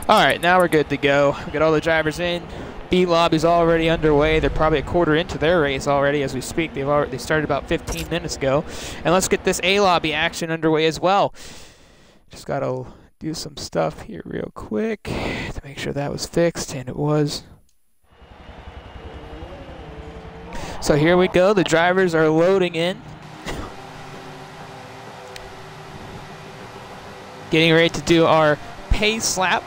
All right, now we're good to go. We got all the drivers in. B lobby's already underway. They're probably a quarter into their race already as we speak. They started about 15 minutes ago. And let's get this A lobby action underway as well. Just got to do some stuff here real quick to make sure that was fixed, and it was. So here we go. The drivers are loading in. Getting ready to do our pace lap.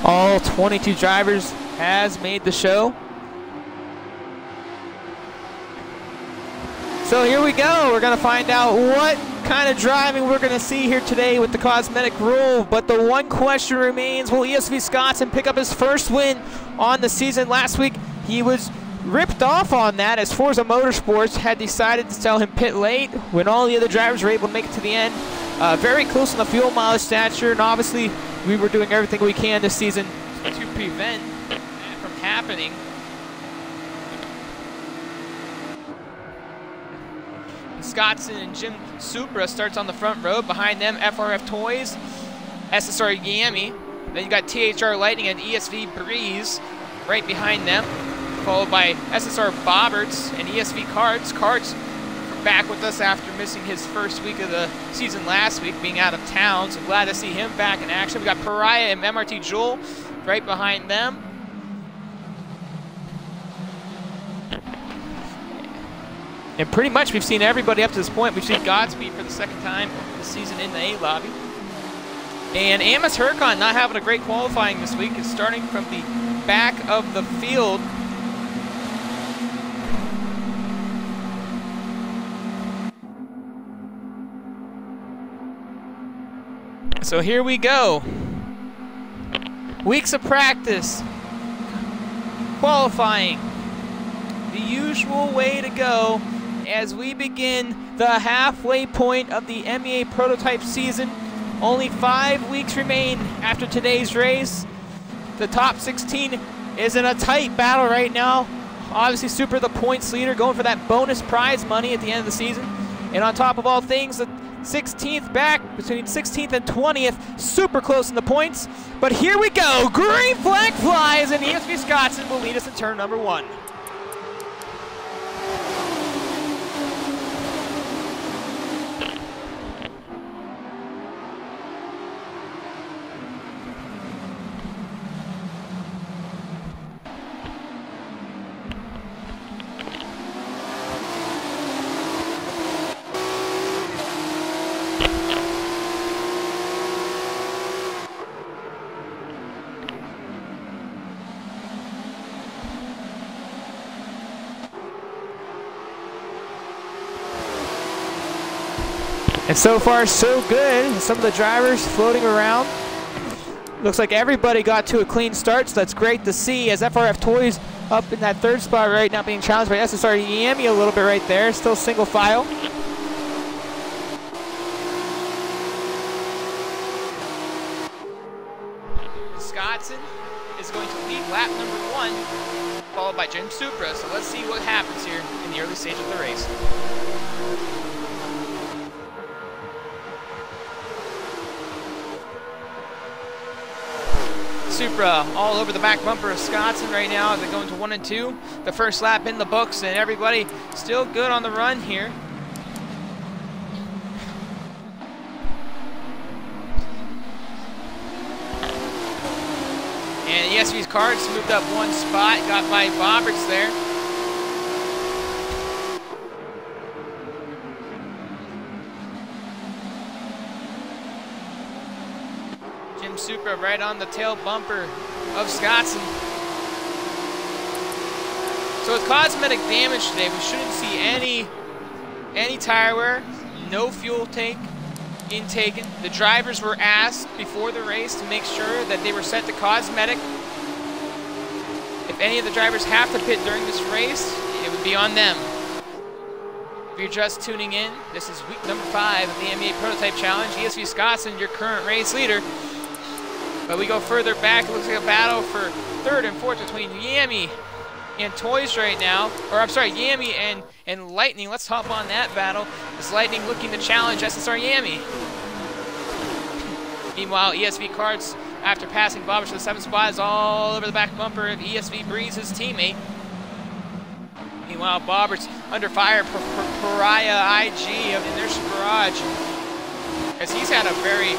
All 22 drivers has made the show. So here we go. We're going to find out what kind of driving we're going to see here today with the cosmetic rule. But the one question remains, will ESV Scottson pick up his first win on the season? Last week, he was ripped off on that as Forza Motorsports had decided to tell him pit late when all the other drivers were able to make it to the end. Very close on the fuel mileage stature, and obviously we were doing everything we can this season to prevent that from happening. Scottson and Jim Supra starts on the front row. Behind them, FRF Toys, SSR Yami. Then you got THR Lightning and ESV Breeze right behind them, followed by SSR Bobberts and ESV Karts. Karts back with us after missing his first week of the season last week, being out of town, so glad to see him back in action. We got Pariah and MRT Joel right behind them. And pretty much we've seen everybody up to this point. We've seen Godspeed for the second time this season in the A lobby. And Amos Hercon not having a great qualifying this week is starting from the back of the field. So here we go. Weeks of practice. Qualifying. The usual way to go as we begin the halfway point of the MEA prototype season. Only 5 weeks remain after today's race. The top 16 is in a tight battle right now. Obviously, Supra the points leader, going for that bonus prize money at the end of the season. And on top of all things, the 16th back, between 16th and 20th, super close in the points. But here we go, green flag flies, and ESV Scottson will lead us in turn number 1. And so far, so good. Some of the drivers floating around. Looks like everybody got to a clean start, so that's great to see as FRF Toys up in that 3rd spot right now, being challenged by SSR Yami a little bit right there. Still single file. Scottson is going to lead lap number 1, followed by Jim Supra. So let's see what happens here in the early stage of the race. Supra all over the back bumper of Scottson right now as they go into 1 and 2. The first lap in the books, and everybody still good on the run here. And ESV's Cards moved up 1 spot, got by Bobberts there. Supra right on the tail bumper of Scottson. So with cosmetic damage today, we shouldn't see any tire wear, no fuel tank intaken. The drivers were asked before the race to make sure that they were set to cosmetic. If any of the drivers have to pit during this race, it would be on them. If you're just tuning in, this is week number 5 of the MEA Prototype Challenge. ESV Scottson, your current race leader. But we go further back, it looks like a battle for 3rd and 4th between Yami and Toys right now, or I'm sorry, Yami and Lightning. Let's hop on that battle. Is Lightning looking to challenge SSR Yami? Meanwhile, ESV Carts, after passing Bobbers to the 7th spot, is all over the back bumper of ESV Breeze, his teammate. Meanwhile, Bobbers under fire for Pariah IG of the Inertia Garage, as he's had a very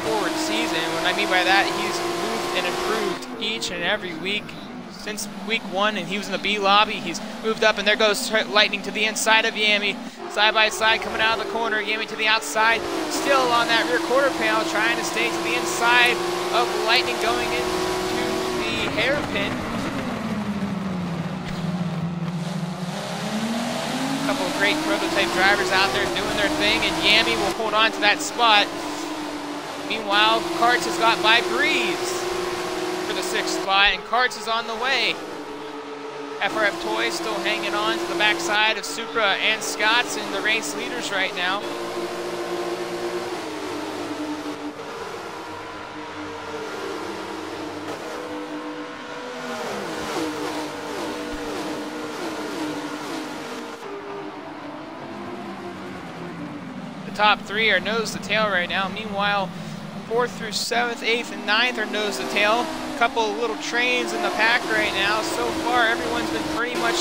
forward season. What I mean by that, he's moved and improved each and every week. Since week 1, and he was in the B lobby, he's moved up, and there goes Lightning to the inside of Yami. Side by side, coming out of the corner, Yami to the outside, still on that rear quarter panel, trying to stay to the inside of Lightning, going into the hairpin. A couple of great prototype drivers out there doing their thing, and Yami will hold on to that spot. Meanwhile, Karts has got by Breeze for the 6th spot, and Karts is on the way. FRF Toys still hanging on to the backside of Supra and Scott's in the race leaders right now. The top 3 are nose to tail right now. Meanwhile, 4th through 7th, 8th, and 9th are nose to tail. A couple of little trains in the pack right now. So far, everyone's been pretty much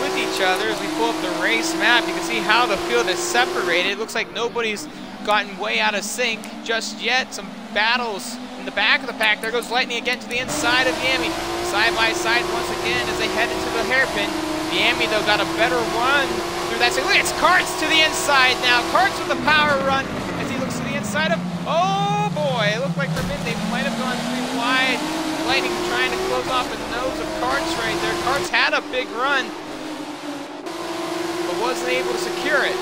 with each other. As we pull up the race map, you can see how the field is separated. It looks like nobody's gotten way out of sync just yet. Some battles in the back of the pack. There goes Lightning again to the inside of Yami. Side by side once again as they head into the hairpin. Yami, though, got a better run through that. So look, it's Karts to the inside now. Karts with a power run as he looks to the inside of... Oh boy, it looked like for a minute they might have gone 3 wide. Lightning trying to close off the nose of Karts right there. Karts had a big run, but wasn't able to secure it.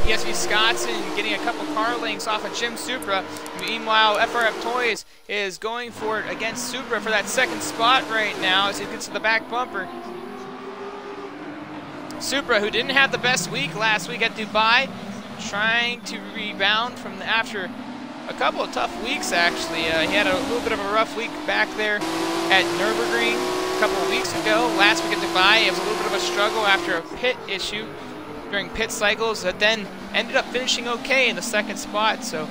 ESV Scottson getting a couple car links off of Jim Supra. Meanwhile, FRF Toys is going for it against Supra for that 2nd spot right now as he gets to the back bumper. Supra, who didn't have the best week last week at Dubai, trying to rebound from after a couple of tough weeks, actually. He had a little bit of a rough week back there at Nürburgring a couple of weeks ago. Last week at Dubai, it was a little bit of a struggle after a pit issue during pit cycles, but then ended up finishing okay in the 2nd spot. So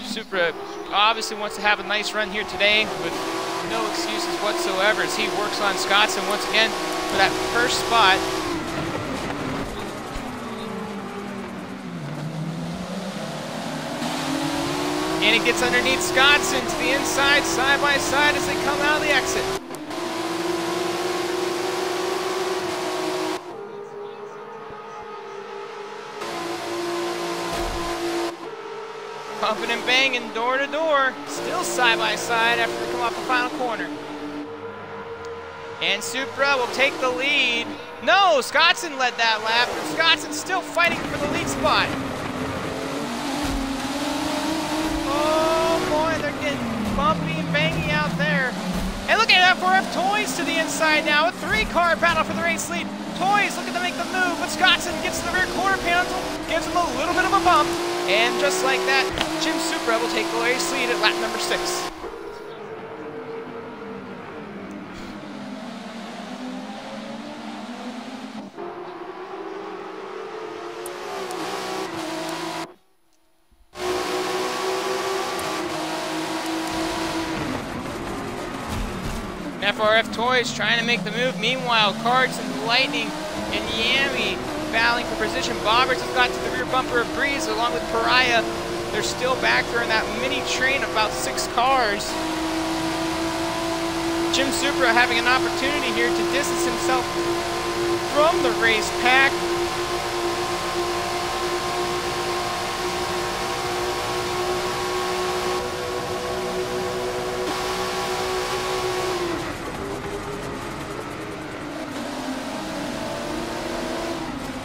Supra obviously wants to have a nice run here today with no excuses whatsoever as he works on Scottson once again for that 1st spot. And he gets underneath Scottson to the inside, side by side as they come out of the exit. Bumping and banging door to door, still side by side after they come off the final corner. And Supra will take the lead. No, Scottson led that lap, and Scottson's still fighting for the lead spot. Oh boy, they're getting bumpy and bangy out there. And look at FRF Toys to the inside now, a 3-car battle for the race lead. Toys looking to make the move, but Scottson gets to the rear quarter panel, gives him a little bit of a bump. And just like that, Jim Supra will take the race lead at lap number 6. FRF Toys trying to make the move. Meanwhile, Karts and Lightning and Yami battling for position. Bobbers has got to the rear bumper of Breeze along with Pariah. They're still back there in that mini train of about 6 cars. Jim Supra having an opportunity here to distance himself from the race pack.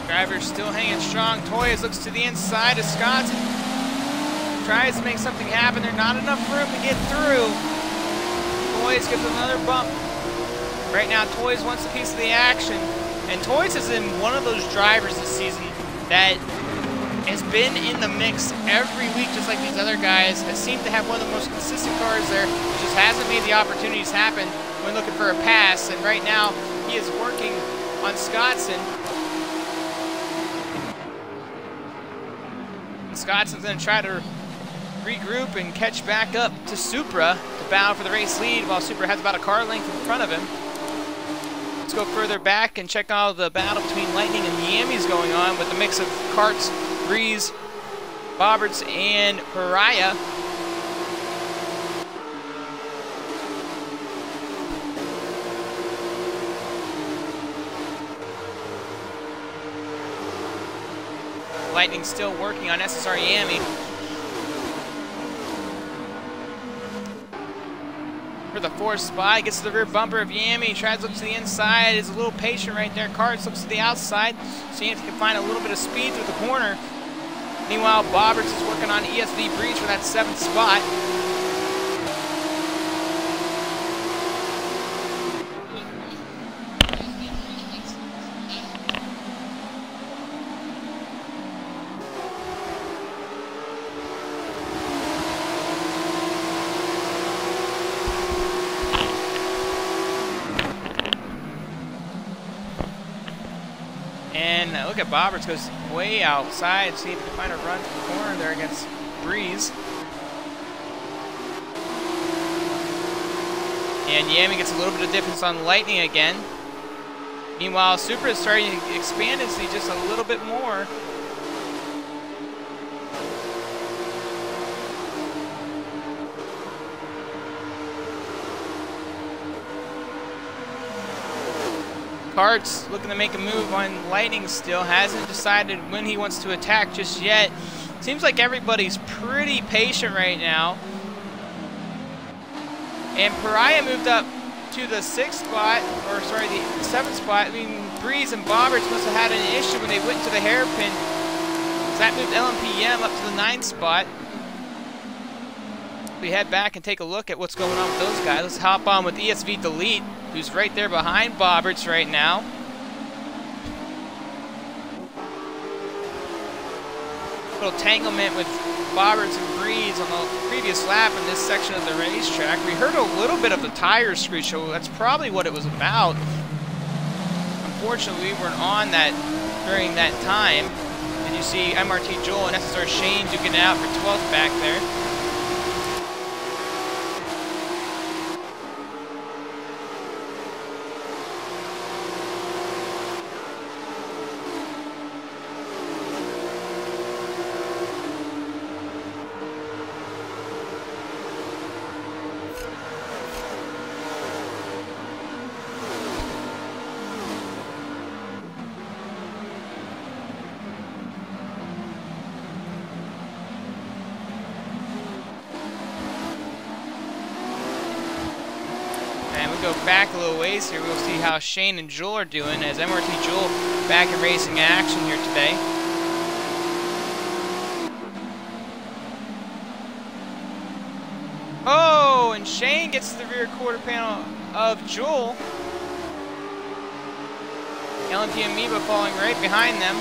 Driver's still hanging strong. Toys looks to the inside of Scott. Tries to make something happen. There's not enough room to get through. Toys gives another bump. Right now, Toys wants a piece of the action. And Toys is in one of those drivers this season that has been in the mix every week, just like these other guys. Has seemed to have one of the most consistent cars there. Just hasn't made the opportunities happen when looking for a pass. And right now, he is working on Scottson. And Scottson's going to try to regroup and catch back up to Supra to battle for the race lead, while Supra has about a car length in front of him. Let's go further back and check out the battle between Lightning and Yami's going on with a mix of Karts, Breeze, Bobberts, and Pariah. Lightning still working on SSR Yami. For the fourth spot, gets to the rear bumper of Yami, tries to look to the inside, is a little patient right there. Karts looks to the outside, seeing if he can find a little bit of speed through the corner. Meanwhile, Bobberts is working on ESV Breeze for that 7th spot. And look at Bobberts, goes way outside, see if he can find a run to the corner there against Breeze. And Yami gets a little bit of difference on Lightning again. Meanwhile, Supra is starting to expand his lead just a little bit more. Karts looking to make a move on Lightning still. Hasn't decided when he wants to attack just yet. Seems like everybody's pretty patient right now. And Pariah moved up to the 6th spot, or sorry, the 7th spot. I mean, Breeze and Bobberts must have had an issue when they went to the hairpin. So that moved LMPM up to the 9th spot. We head back and take a look at what's going on with those guys. Let's hop on with ESV Delete, who's right there behind Bobberts right now. Little tanglement with Bobberts and Breeze on the previous lap in this section of the racetrack. We heard a little bit of the tire screech, so that's probably what it was about. Unfortunately, we weren't on that during that time. And you see MRT Joel and SSR Shane duking it out for 12th back there. Go back a little ways here. We'll see how Shane and Joel are doing, as MRT Joel back in racing action here today. Oh, and Shane gets to the rear quarter panel of Joel. LMP and MEA falling right behind them.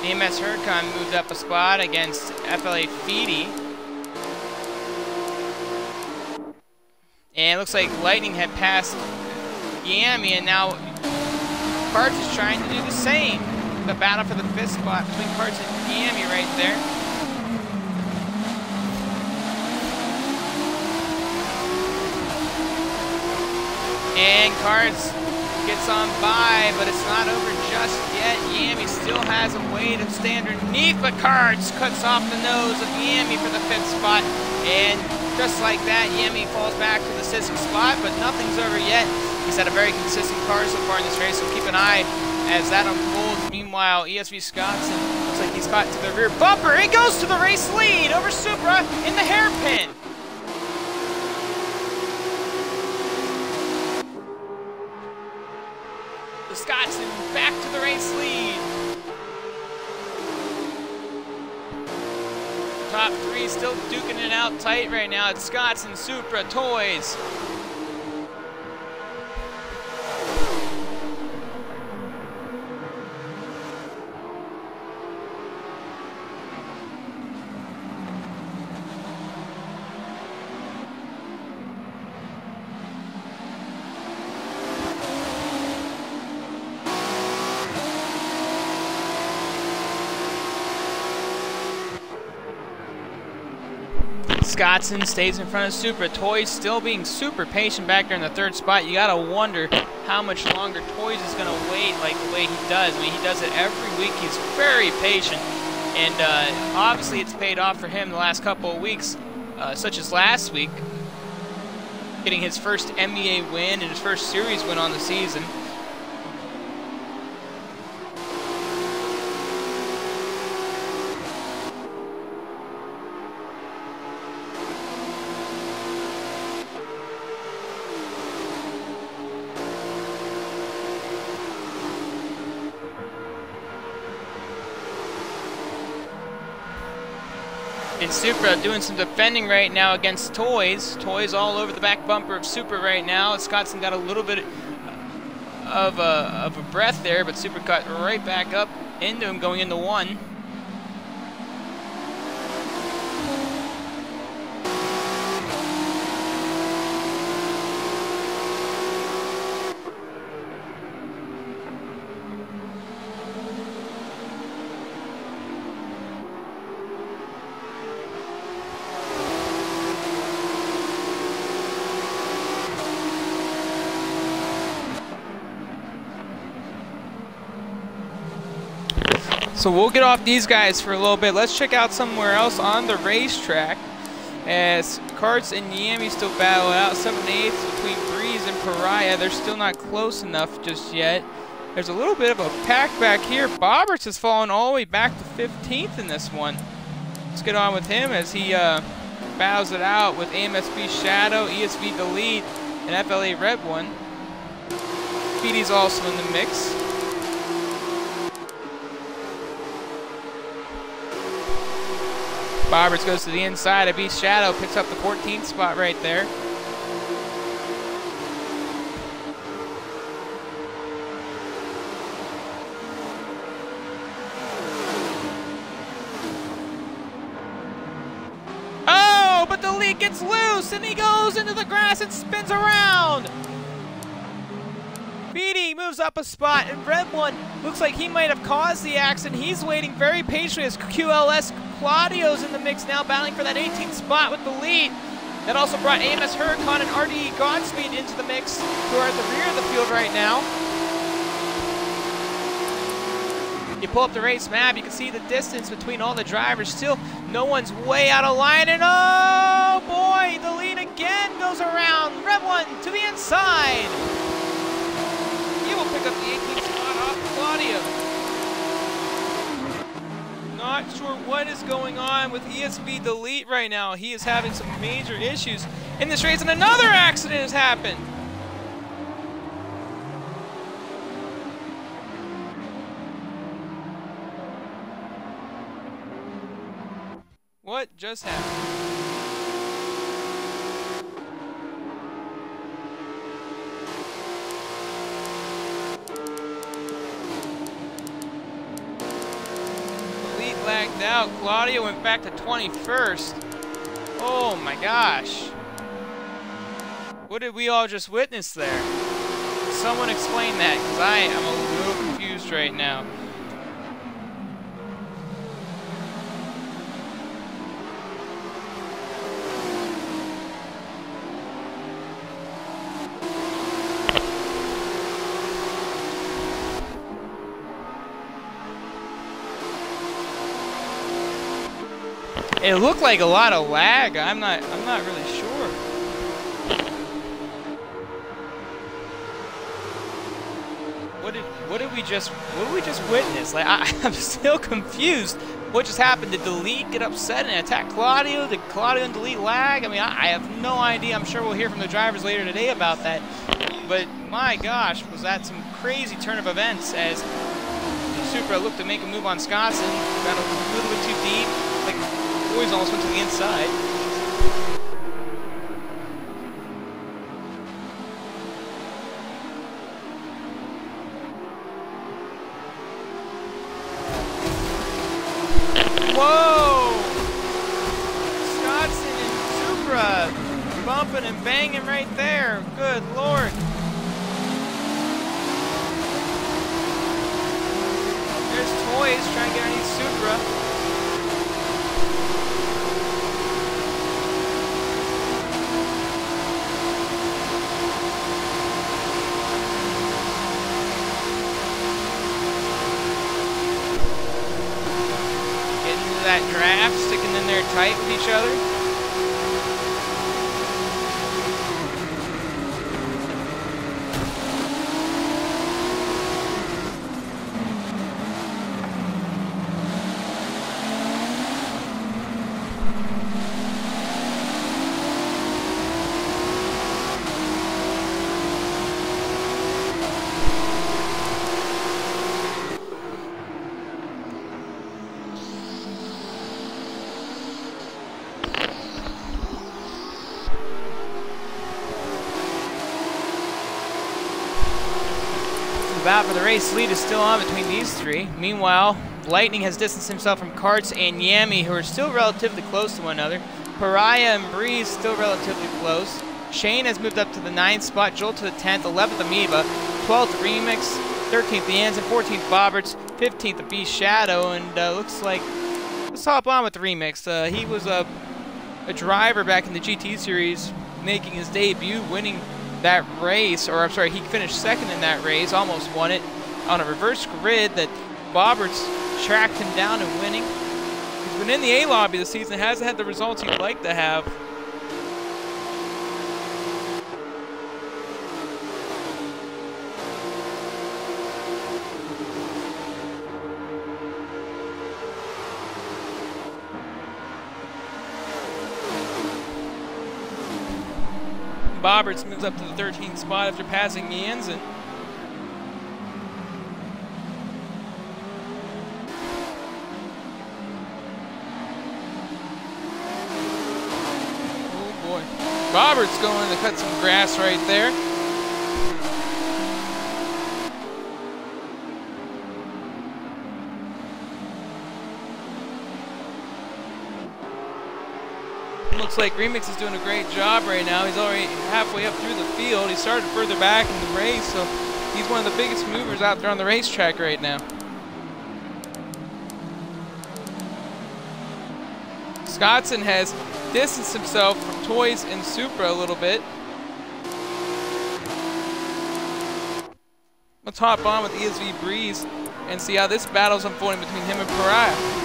EMS Hurcon moved up a spot against FLA Feedy. And it looks like Lightning had passed Yami, and now Karts is trying to do the same. The battle for the 5th spot between Karts and Yami right there. And Karts gets on by, but it's not over just yet. Yami still has a way to stay underneath, but Karts cuts off the nose of Yami for the 5th spot. And just like that, Yami falls back to the 6th spot, but nothing's over yet. He's had a very consistent car so far in this race, so keep an eye as that unfolds. Meanwhile, ESV Scottson looks like he's caught to the rear bumper. It goes to the race lead over Supra in the hairpin. race lead. Top three still duking it out tight right now. It's Scott's and Supra, Toys. Scottson stays in front of Supra. Toys still being super patient back there in the third spot. You gotta wonder how much longer Toys is gonna wait like the way he does. I mean, he does it every week. He's very patient, and obviously it's paid off for him the last couple of weeks, such as last week, getting his first MEA win and his first series win on the season. And Supra doing some defending right now against Toys. Toys all over the back bumper of Supra right now. Scottson got a little bit of a breath there, but Supra cut right back up into him going into one. So we'll get off these guys for a little bit. Let's check out somewhere else on the racetrack as Karts and Yami still battle out. 7/8 between Breeze and Pariah. They're still not close enough just yet. There's a little bit of a pack back here. Bobberts has fallen all the way back to 15th in this one. Let's get on with him as he battles it out with AMSB Shadow, ESV Delete, and FLA Red One. Speedy's also in the mix. Bobberts goes to the inside of Beast Shadow, picks up the 14th spot right there. Oh, but the lead gets loose and he goes into the grass and spins around. Beatty moves up a spot, and Red One looks like he might have caused the accident. He's waiting very patiently as QLS Claudio's in the mix now, battling for that 18th spot with the lead. That also brought AMS Huracan and RDE Godspeed into the mix, who are at the rear of the field right now. You pull up the race map, you can see the distance between all the drivers. Still, no one's way out of line, and oh boy, the lead again goes around. Red One to the inside. He will pick up the 18th spot off Claudio. Not sure what is going on with ESV Delete right now. He is having some major issues in this race, and another accident has happened. What just happened? Lagged out. Claudio went back to 21st. Oh my gosh. What did we all just witness there? Someone explain that, because I am a little confused right now. It looked like a lot of lag. I'm not really sure. What did we just witness? Like I'm still confused. What just happened? Did Delete get upset and attack Claudio? Did Claudio and Delete lag? I mean, I have no idea. I'm sure we'll hear from the drivers later today about that. But my gosh, was that some crazy turn of events as Supra looked to make a move on Scottson. Got a little bit too deep. Like, Toys almost went to the inside. Whoa! Scottson and Supra bumping and banging right there. Good Lord. There's Toys trying to get underneath Supra. Getting into that draft, sticking in there tight with each other. The battle for the race lead is still on between these three. Meanwhile, Lightning has distanced himself from Karts and Yami, who are still relatively close to one another. Pariah and Breeze still relatively close. Shane has moved up to the 9th spot, Joel to the 10th, 11th Amoeba, 12th Remix, 13th The Anson, 14th Bobberts, 15th The Beast Shadow, and looks like, let's hop on with the Remix. He was a driver back in the GT series, making his debut, winning that race, or I'm sorry, he finished second in that race, almost won it on a reverse grid that Bobberts tracked him down and winning. He's been in the A lobby this season, hasn't had the results he'd like to have. Bobberts moves up to the 13th spot after passing the Anson. Oh boy. Bobberts going to cut some grass right there. Looks like Remix is doing a great job right now. He's already halfway up through the field. He started further back in the race, so he's one of the biggest movers out there on the racetrack right now. Scottson has distanced himself from Toys and Supra a little bit. Let's hop on with ESV Breeze and see how this battle's unfolding between him and Pariah.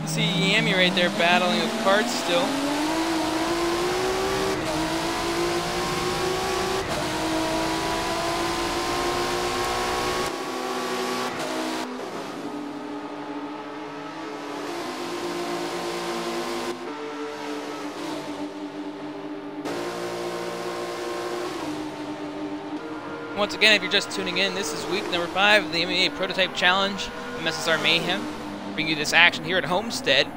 See Yami right there battling with Karts still. Once again, if you're just tuning in, this is week number 5 of the MEA Prototype Challenge, MSSR Mayhem. Bring you this action here at Homestead.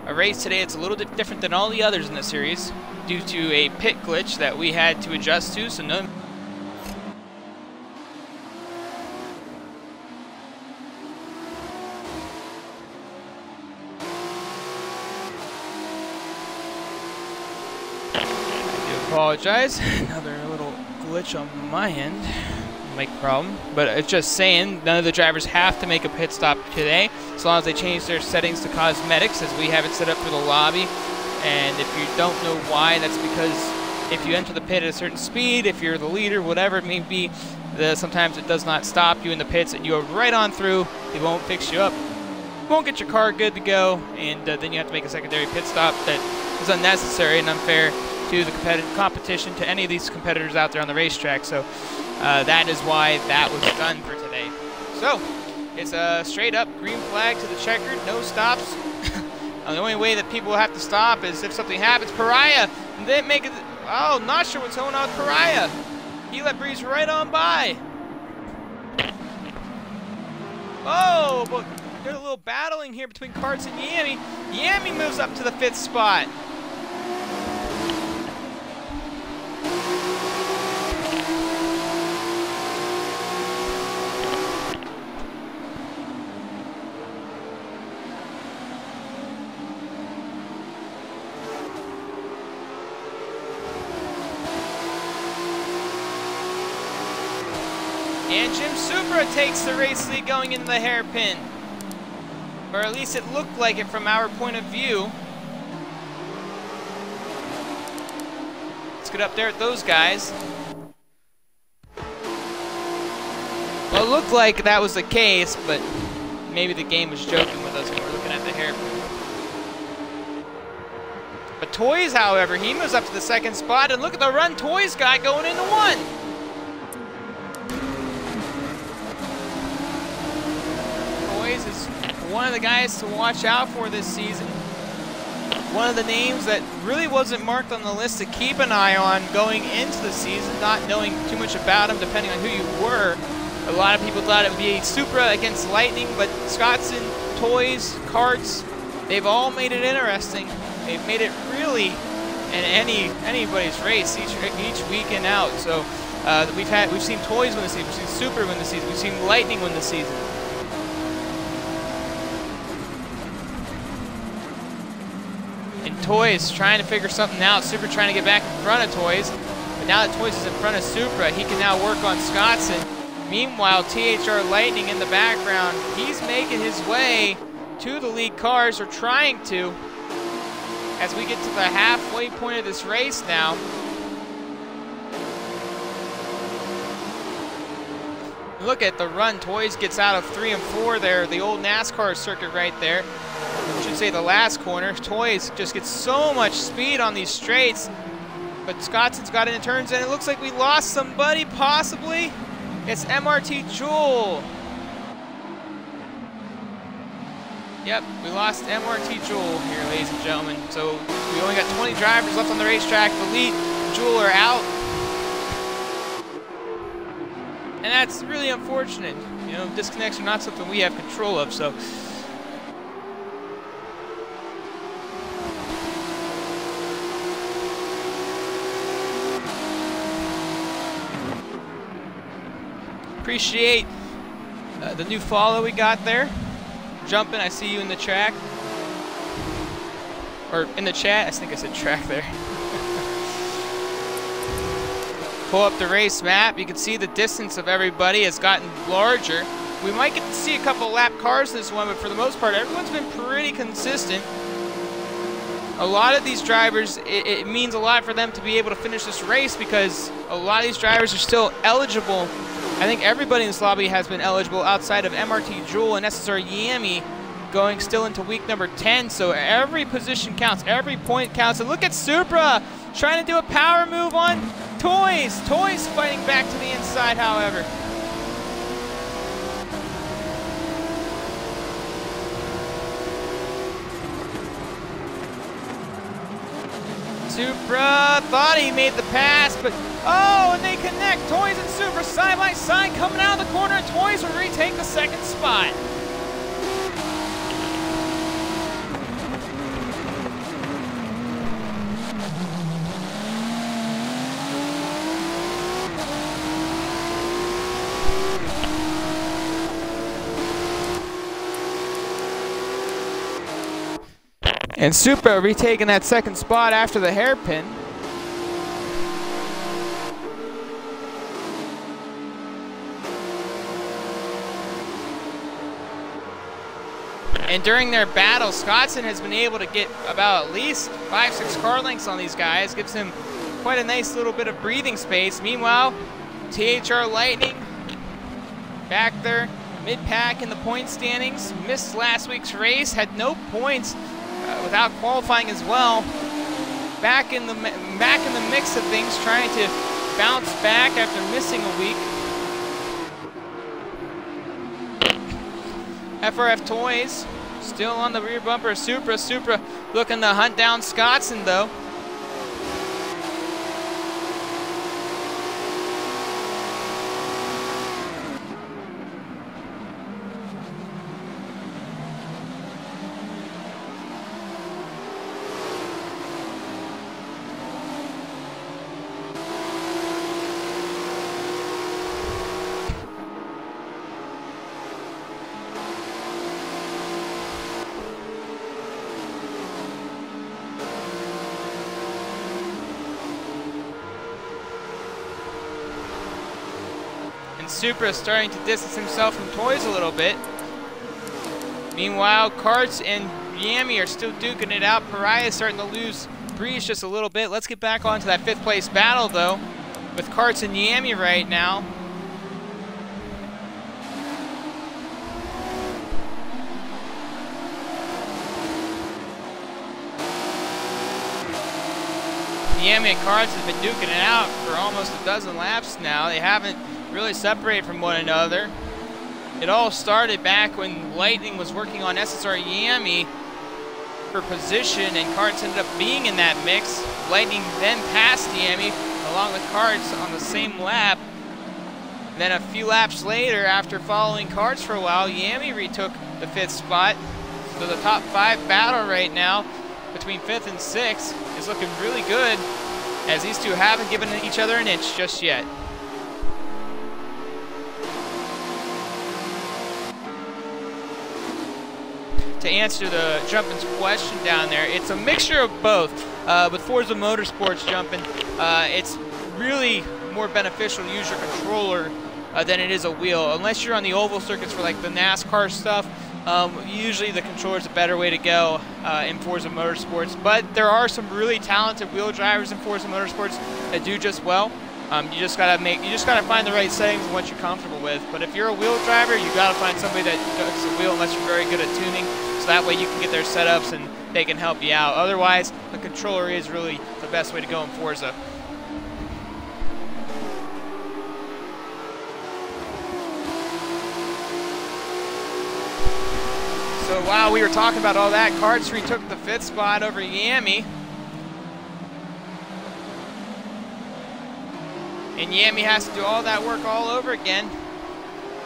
A race today that's a little bit different than all the others in the series due to a pit glitch that we had to adjust to, so no. I do apologize. Another little glitch on my end. Make a problem, but it's just saying none of the drivers have to make a pit stop today as long as they change their settings to cosmetics, as we have it set up for the lobby. And if you don't know why, that's because if you enter the pit at a certain speed, if you're the leader, whatever it may be, sometimes it does not stop you in the pits and you are right on through. It won't fix you up, won't get your car good to go, and then you have to make a secondary pit stop that is unnecessary and unfair to the competition, to any of these competitors out there on the racetrack. So that is why that was done for today. So it's a straight up green flag to the checkered, no stops. The only way that people will have to stop is if something happens. Pariah didn't make it. Oh, not sure what's going on with Pariah. He let Breeze right on by. Oh, but there's a little battling here between Karts and Yami. Yami moves up to the 5th spot. And Jim Supra takes the race lead going into the hairpin. Or at least it looked like it from our point of view. Let's get up there at those guys. Well, it looked like that was the case, but maybe the game was joking with us when we're looking at the hairpin. But Toys, however, he moves up to the 2nd spot, and look at the run Toys got going into 1. Is one of the guys to watch out for this season. One of the names that really wasn't marked on the list to keep an eye on going into the season, not knowing too much about him depending on who you were. A lot of people thought it would be Supra against Lightning, but Scottson, Toys, Karts, they've all made it interesting. They've made it really in anybody's race each weekend out. So we've seen Toys win the season, we've seen Supra win the season, we've seen Lightning win the season. Toys trying to figure something out. Supra trying to get back in front of Toys. But now that Toys is in front of Supra, he can now work on Scottson. Meanwhile, THR Lightning in the background, he's making his way to the lead cars, or trying to, as we get to the halfway point of this race now. Look at the run. Toys gets out of 3 and 4 there, the old NASCAR circuit right there. I should say the last corner. Toys just gets so much speed on these straights, but Scottson's got it in turns, and it looks like we lost somebody, possibly. It's MRT Jewel. Yep, we lost MRT Jewel here, ladies and gentlemen. So we only got 20 drivers left on the racetrack. The lead Jewel are out. And that's really unfortunate. You know, disconnects are not something we have control of, so. Appreciate the new follow we got there. Jumping, I see you in the track. Or in the chat, I think I said track there. Pull up the race map, you can see the distance of everybody has gotten larger. We might get to see a couple lap cars in this one, but for the most part, everyone's been pretty consistent. A lot of these drivers, it means a lot for them to be able to finish this race, because a lot of these drivers are still eligible. I think everybody in this lobby has been eligible outside of MRT Jewel and SSR Yami, going still into week number 10. So every position counts, every point counts. And look at Supra trying to do a power move on Toys. Toys fighting back to the inside, however. Supra thought he made the pass, but oh, and they connect. Toys and Supra side by side coming out of the corner. Toys will retake the 2nd spot. And Supra retaking that 2nd spot after the hairpin. And during their battle, Scottson has been able to get about at least 5-6 car lengths on these guys. Gives him quite a nice little bit of breathing space. Meanwhile, THR Lightning back there, mid-pack in the point standings. Missed last week's race, had no points without qualifying as well. Back in the mix of things, trying to bounce back after missing a week. FRF Toys still on the rear bumper of Supra. Supra looking to hunt down Scottson though. Supra starting to distance himself from Toys a little bit. Meanwhile, Karts and Yami are still duking it out. Pariah is starting to lose breeze just a little bit. Let's get back onto that 5th place battle though, with Karts and Yami right now. Yami and Karts have been duking it out for almost a dozen laps now. They haven't really separated from one another. It all started back when Lightning was working on SSR Yami for position, and Karts ended up being in that mix. Lightning then passed Yami along with Karts on the same lap. Then a few laps later, after following Karts for a while, Yami retook the 5th spot. So the top 5 battle right now between 5th and 6th is looking really good, as these two haven't given each other an inch just yet. To answer the Jumpin's question down there, it's a mixture of both. With Forza Motorsports Jumpin', it's really more beneficial to use your controller than it is a wheel. Unless you're on the oval circuits for like the NASCAR stuff, usually the controller is a better way to go in Forza Motorsports. But there are some really talented wheel drivers in Forza Motorsports that do just well. You just gotta find the right settings and what you're comfortable with. But if you're a wheel driver, you gotta find somebody that does a wheel unless you're very good at tuning. So that way you can get their setups and they can help you out. Otherwise, the controller is really the best way to go in Forza. So while we were talking about all that, Karts retook the 5th spot over Yami. And Yami has to do all that work all over again.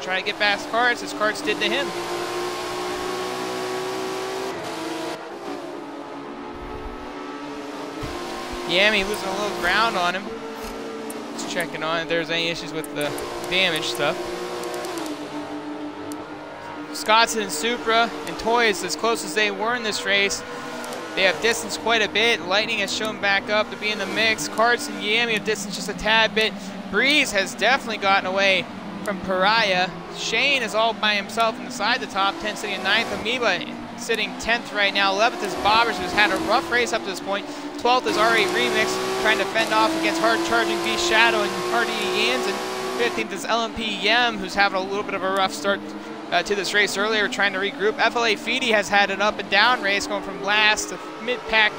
Try to get past Karts as Karts did to him. Yami losing a little ground on him. Just checking on if there's any issues with the damage stuff. Scottson and Supra and Toys, as close as they were in this race, they have distanced quite a bit. Lightning has shown back up to be in the mix. Karts and Yami have distanced just a tad bit. Breeze has definitely gotten away from Pariah. Shane is all by himself inside the top 10, sitting in 9th. Amoeba sitting 10th right now. 11th is Bobbers, who's had a rough race up to this point. 12th is R8 Remix, trying to fend off against hard-charging V Shadow and Hardy Yansen. 15th is LMP Yem, who's having a little bit of a rough start to this race earlier, trying to regroup. FLA Feedy has had an up and down race, going from last to mid-pack.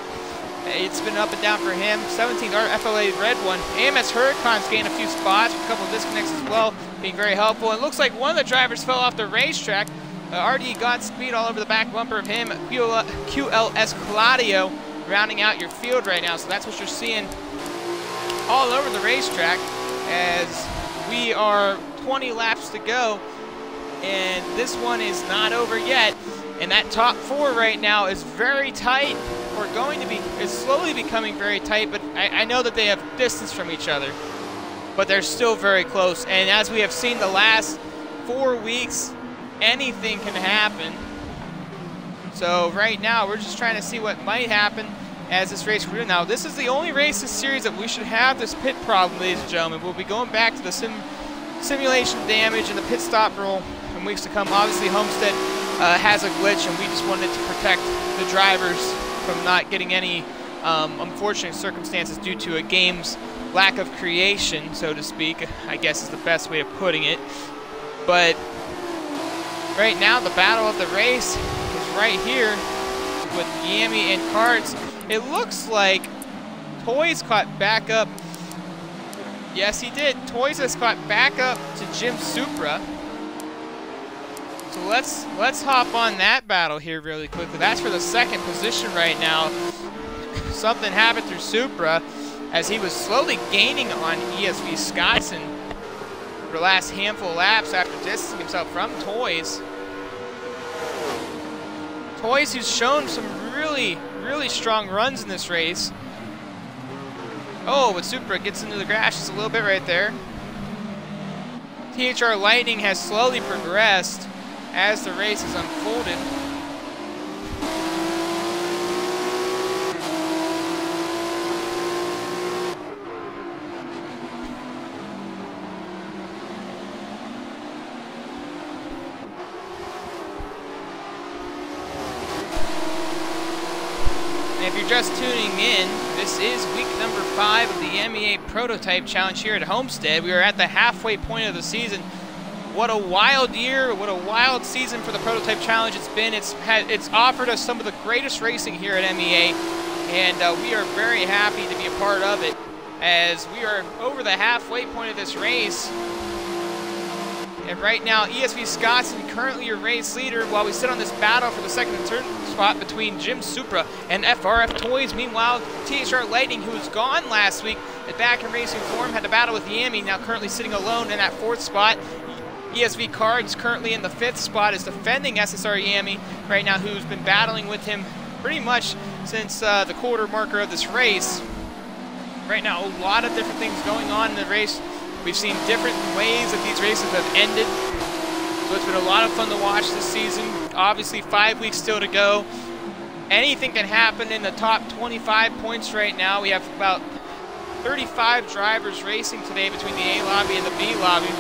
It's been up and down for him. 17th, our FLA Red One. AMS Huracan's gained a few spots, a couple of disconnects as well, being very helpful. It looks like one of the drivers fell off the racetrack. RD got speed all over the back bumper of him. QLS Claudio rounding out your field right now. So that's what you're seeing all over the racetrack as we are 20 laps to go. And this one is not over yet. And that top 4 right now is very tight, or is slowly becoming very tight, but I know that they have distance from each other, but they're still very close. And as we have seen the last 4 weeks, anything can happen. So right now, we're just trying to see what might happen as this race goes. Now, this is the only race this series that we should have this pit problem, ladies and gentlemen. We'll be going back to the simulation damage and the pit stop rule in weeks to come. Obviously, Homestead has a glitch, and we just wanted to protect the drivers from not getting any unfortunate circumstances due to a game's lack of creation, so to speak, I guess is the best way of putting it. But right now, the battle of the race is right here with Yami and Cards. It looks like Toys caught back up. Yes, he did. Toys has caught back up to Jim Supra. So let's hop on that battle here really quickly. That's for the second position right now. Something happened through Supra as he was slowly gaining on ESV Scottson for the last handful of laps after distancing himself from Toys. Toys, who's shown some really strong runs in this race. Oh, but Supra gets into the grass just a little bit right there. THR Lightning has slowly progressed as the race has unfolded. And if you're just tuning in, this is week number 5 of the MEA Prototype Challenge here at Homestead. We are at the halfway point of the season. What a wild year, what a wild season for the Prototype Challenge it's been. It's offered us some of the greatest racing here at MEA, and we are very happy to be a part of it as we are over the halfway point of this race. And right now, ESV Scottson currently your race leader while we sit on this battle for the second and third spot between Jim Supra and FRF Toys. Meanwhile, THR Lightning, who was gone last week, is back in racing form, had to battle with Yami, now currently sitting alone in that 4th spot. ESV Cards currently in the 5th spot is defending SSR Yami right now, who's been battling with him pretty much since the quarter marker of this race. Right now, a lot of different things going on in the race. We've seen different ways that these races have ended. So it's been a lot of fun to watch this season. Obviously, 5 weeks still to go. Anything can happen in the top 25 points right now. We have about 35 drivers racing today between the A lobby and the B lobby.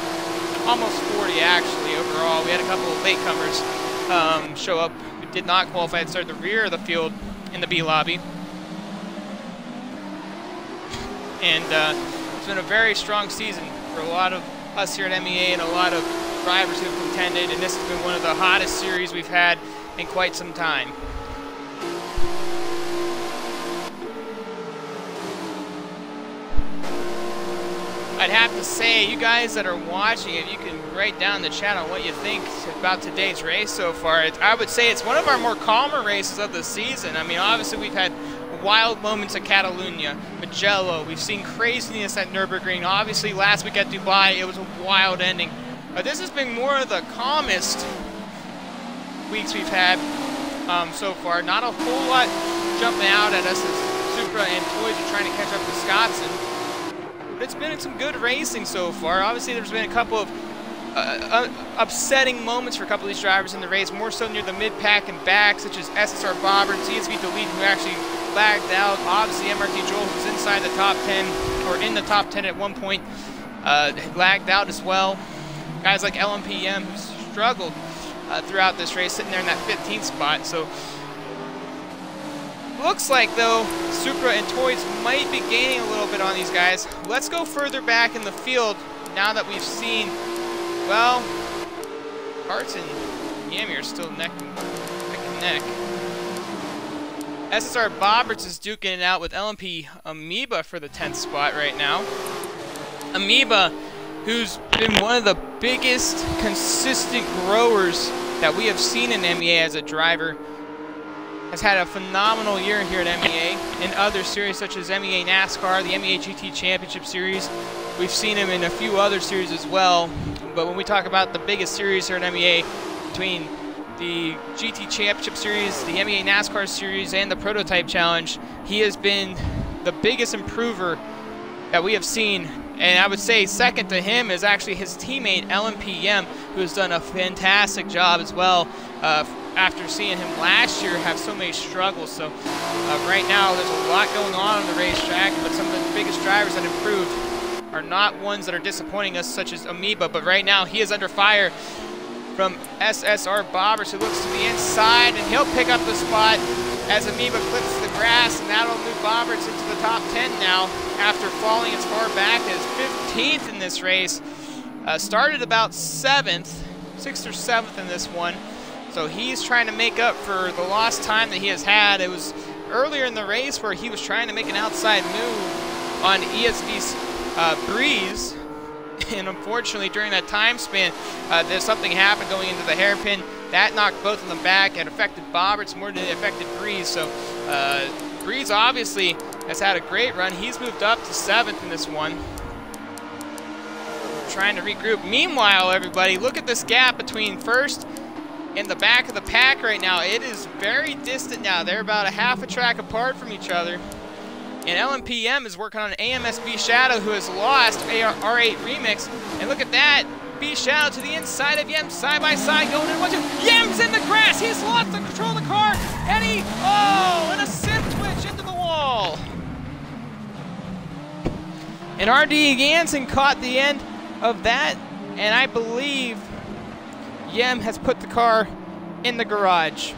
Almost 40 actually overall. We had a couple of latecomers show up who did not qualify and start the rear of the field in the B lobby. And it's been a very strong season for a lot of us here at MEA and a lot of drivers who have contended, and this has been one of the hottest series we've had in quite some time. I'd have to say, you guys that are watching, if you can write down in the chat on what you think about today's race so far. I would say it's one of our more calmer races of the season. I mean, obviously we've had wild moments at Catalunya, Mugello. We've seen craziness at Nürburgring. Obviously, last week at Dubai, it was a wild ending. But this has been more of the calmest weeks we've had so far. Not a whole lot jumping out at us as Supra and Toys are trying to catch up to Scottson. But it's been some good racing so far. Obviously, there's been a couple of upsetting moments for a couple of these drivers in the race, more so near the mid-pack and back, such as SSR Bobber and CSV Delete, who actually lagged out. Obviously, MRT Joel, who's inside the top 10, or in the top 10 at one point, lagged out as well. Guys like LMPM, who struggled throughout this race, sitting there in that 15th spot. So, looks like, though, Supra and Toys might be gaining a little bit on these guys. Let's go further back in the field now that we've seen, well, Carts and Yami are still neck and neck. SSR Bobberts is duking it out with LMP Amoeba for the 10th spot right now. Amoeba, who's been one of the biggest consistent growers that we have seen in MEA as a driver, has had a phenomenal year here at MEA in other series such as MEA NASCAR, the MEA GT Championship Series. We've seen him in a few other series as well, but when we talk about the biggest series here at MEA, between the GT Championship Series, the MEA NASCAR Series, and the Prototype Challenge, he has been the biggest improver that we have seen. And I would say second to him is actually his teammate LMPM, who has done a fantastic job as well after seeing him last year have so many struggles. So right now there's a lot going on the racetrack, but some of the biggest drivers that improved are not ones that are disappointing us, such as Amoeba, but right now he is under fire. from SSR Bobbers, who looks to the inside, and he'll pick up the spot as Amoeba clips the grass, and that'll move Bobbers into the top 10 now after falling as far back as 15th in this race. Started about 6th or 7th in this one, so he's trying to make up for the lost time that he has had. It was earlier in the race where he was trying to make an outside move on ESV's Breeze, and unfortunately during that time span, there's something happened going into the hairpin. That knocked both of them back and affected Bobberts more than it affected Breeze. So Breeze obviously has had a great run. He's moved up to 7th in this one. Trying to regroup. Meanwhile, everybody, look at this gap between first and the back of the pack right now. It is very distant now. They're about a half a track apart from each other. And LMPM is working on AMSB Shadow, who has lost R8 Remix. And look at that. B Shadow to the inside of Yem, side by side, going in 1-2. Yem's in the grass. He's lost the control of the car. And and a sim twitch into the wall. And RD Jansen caught the end of that. And I believe Yem has put the car in the garage.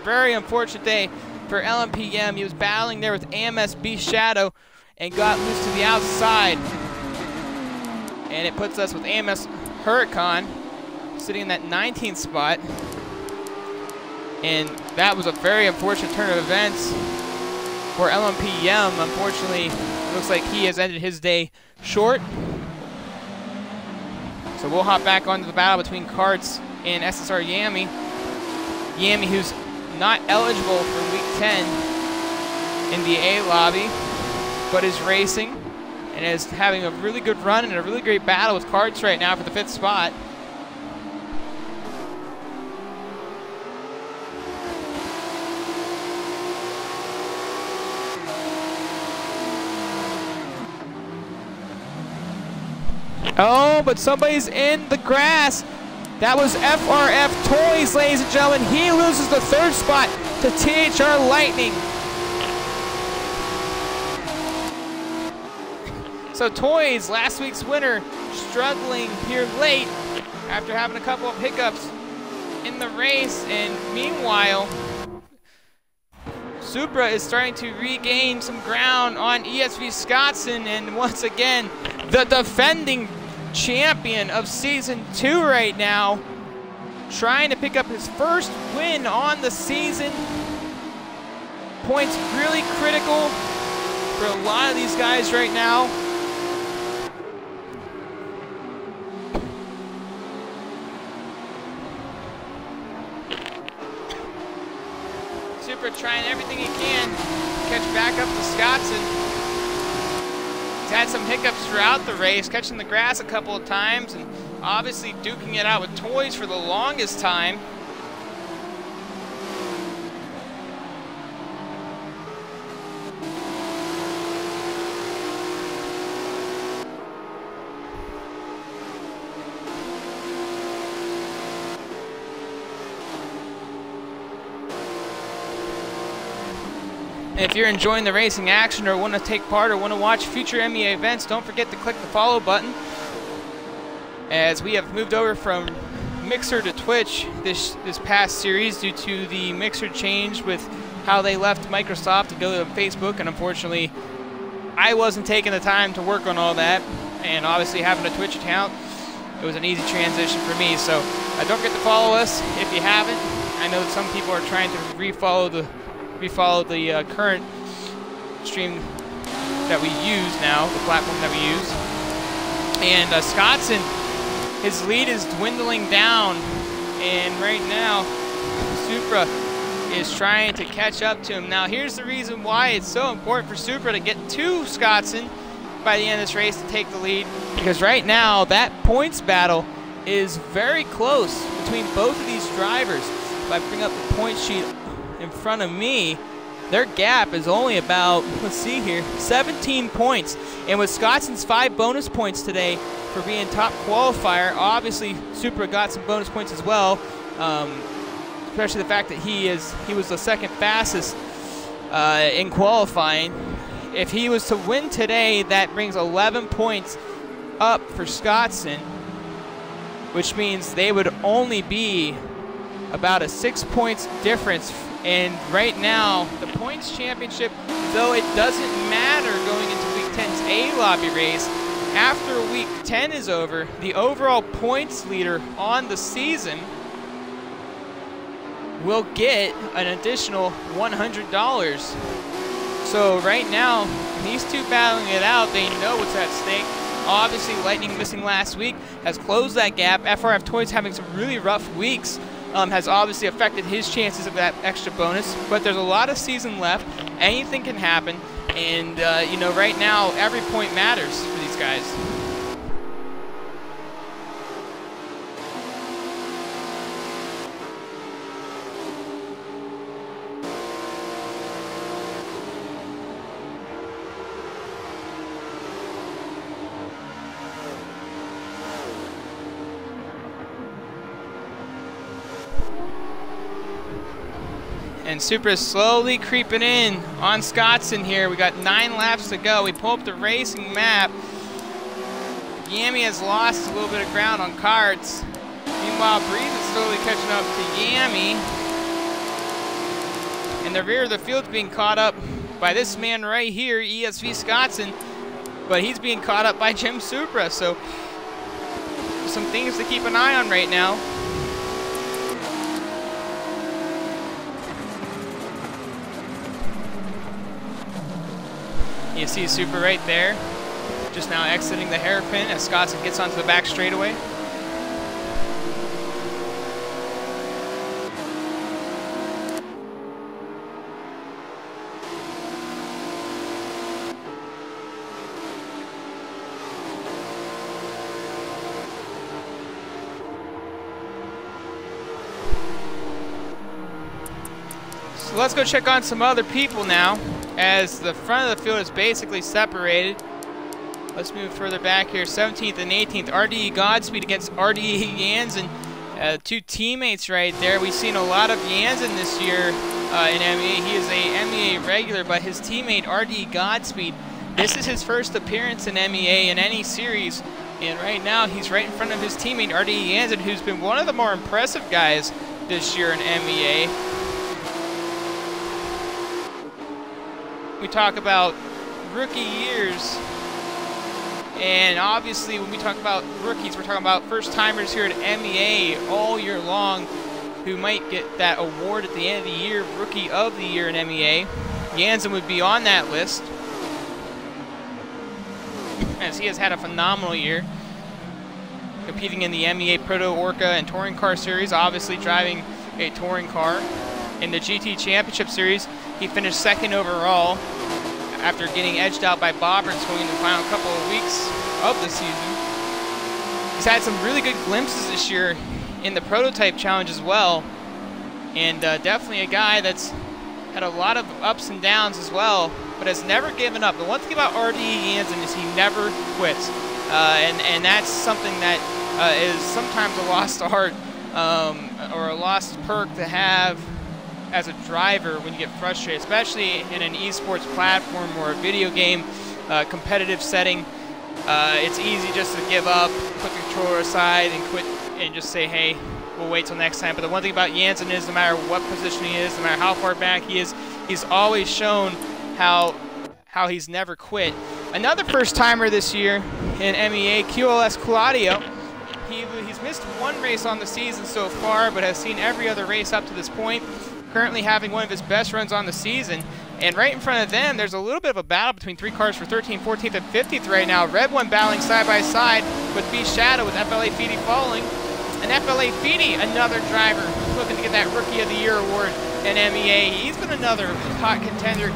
Very unfortunate day for LMPM. He was battling there with AMSB Shadow and got loose to the outside. And it puts us with AMS Huracan sitting in that 19th spot. And that was a very unfortunate turn of events for LMPM. Unfortunately, it looks like he has ended his day short. So we'll hop back onto the battle between Karts and SSR Yami. Yami, who's not eligible for week 10 in the A lobby, but is racing and is having a really good run and a really great battle with Karts right now for the 5th spot. Oh, but somebody's in the grass. That was FRF Toys, ladies and gentlemen. He loses the 3rd spot to THR Lightning. So Toys, last week's winner, struggling here late after having a couple of hiccups in the race. And meanwhile, Supra is starting to regain some ground on ESV Scottson, and once again, the defending champion of Season 2 right now, trying to pick up his first win on the season. Points really critical for a lot of these guys right now. Supra trying everything he can to catch back up to Scottson. He's had some hiccups throughout the race, catching the grass a couple of times, and obviously duking it out with Toys for the longest time. And if you're enjoying the racing action or want to take part or want to watch future MEA events, don't forget to click the follow button, as we have moved over from Mixer to Twitch this past series due to the Mixer change with how they left Microsoft to go to Facebook, and unfortunately I wasn't taking the time to work on all that, and obviously having a Twitch account, it was an easy transition for me. So don't forget to follow us if you haven't. I know that some people are trying to refollow the current stream that we use now, the platform that we use. And Scottson, his lead is dwindling down, and right now Supra is trying to catch up to him. Now here's the reason why it's so important for Supra to get to Scottson by the end of this race to take the lead, because right now that points battle is very close between both of these drivers. If I bring up the point sheet in front of me, their gap is only about, let's see here, 17 points. And with Scottson's 5 bonus points today for being top qualifier, obviously Supra got some bonus points as well, especially the fact that he was the 2nd fastest in qualifying. If he was to win today, that brings 11 points up for Scottson. which means they would only be about a 6 points difference. And right now, the points championship, though it doesn't matter going into Week 10's A lobby race, after Week 10 is over, the overall points leader on the season will get an additional $100. So right now, these two battling it out, they know what's at stake. Obviously, Lightning missing last week has closed that gap. FRF Toys having some really rough weeks has obviously affected his chances of that extra bonus, but there's a lot of season left. Anything can happen, and you know, right now every point matters for these guys. And Supra is slowly creeping in on Scottson here. We got 9 laps to go. We pull up the racing map. Yami has lost a little bit of ground on karts. Meanwhile, Breeze is slowly catching up to Yami. And the rear of the field's being caught up by this man right here, ESV Scottson. But he's being caught up by Jim Supra. So some things to keep an eye on right now. You see Supra right there, just now exiting the hairpin as Scottson gets onto the back straightaway. So let's go check on some other people now, as the front of the field is basically separated. Let's move further back here. 17th and 18th, RDE Godspeed against RDE Jansen. Two teammates right there. We've seen a lot of Jansen this year in MEA. He is a MEA regular, but his teammate RDE Godspeed, this is his first appearance in MEA in any series. And right now, he's right in front of his teammate RDE Jansen, who's been one of the more impressive guys this year in MEA. We talk about rookie years, and obviously when we talk about rookies, we're talking about first-timers here at MEA all year long who might get that award at the end of the year, Rookie of the Year in MEA. Jansen would be on that list, as he has had a phenomenal year, competing in the MEA Proto Orca and Touring Car Series, obviously driving a touring car. In the GT Championship Series, he finished 2nd overall after getting edged out by Bobberts going in the final couple of weeks of the season. He's had some really good glimpses this year in the Prototype Challenge as well, and definitely a guy that's had a lot of ups and downs as well, but has never given up. The one thing about RDE Jansen is he never quits, and that's something that is sometimes a lost art or a lost perk to have as a driver when you get frustrated, especially in an esports platform or a video game competitive setting. It's easy just to give up, put the controller aside, and quit, and just say, hey, we'll wait till next time. But the one thing about Jansen is no matter what position he is, no matter how far back he is, he's always shown how he's never quit. Another first-timer this year in MEA, QLS Claudio. He's missed one race on the season so far, but has seen every other race up to this point. Currently having one of his best runs on the season. And right in front of them, there's a little bit of a battle between 3 cars for 13th, 14th, and 15th right now. Red One battling side by side with B Shadow, with FLA Feedy following. And FLA Feedy, another driver looking to get that Rookie of the Year award in MEA. He's been another hot contender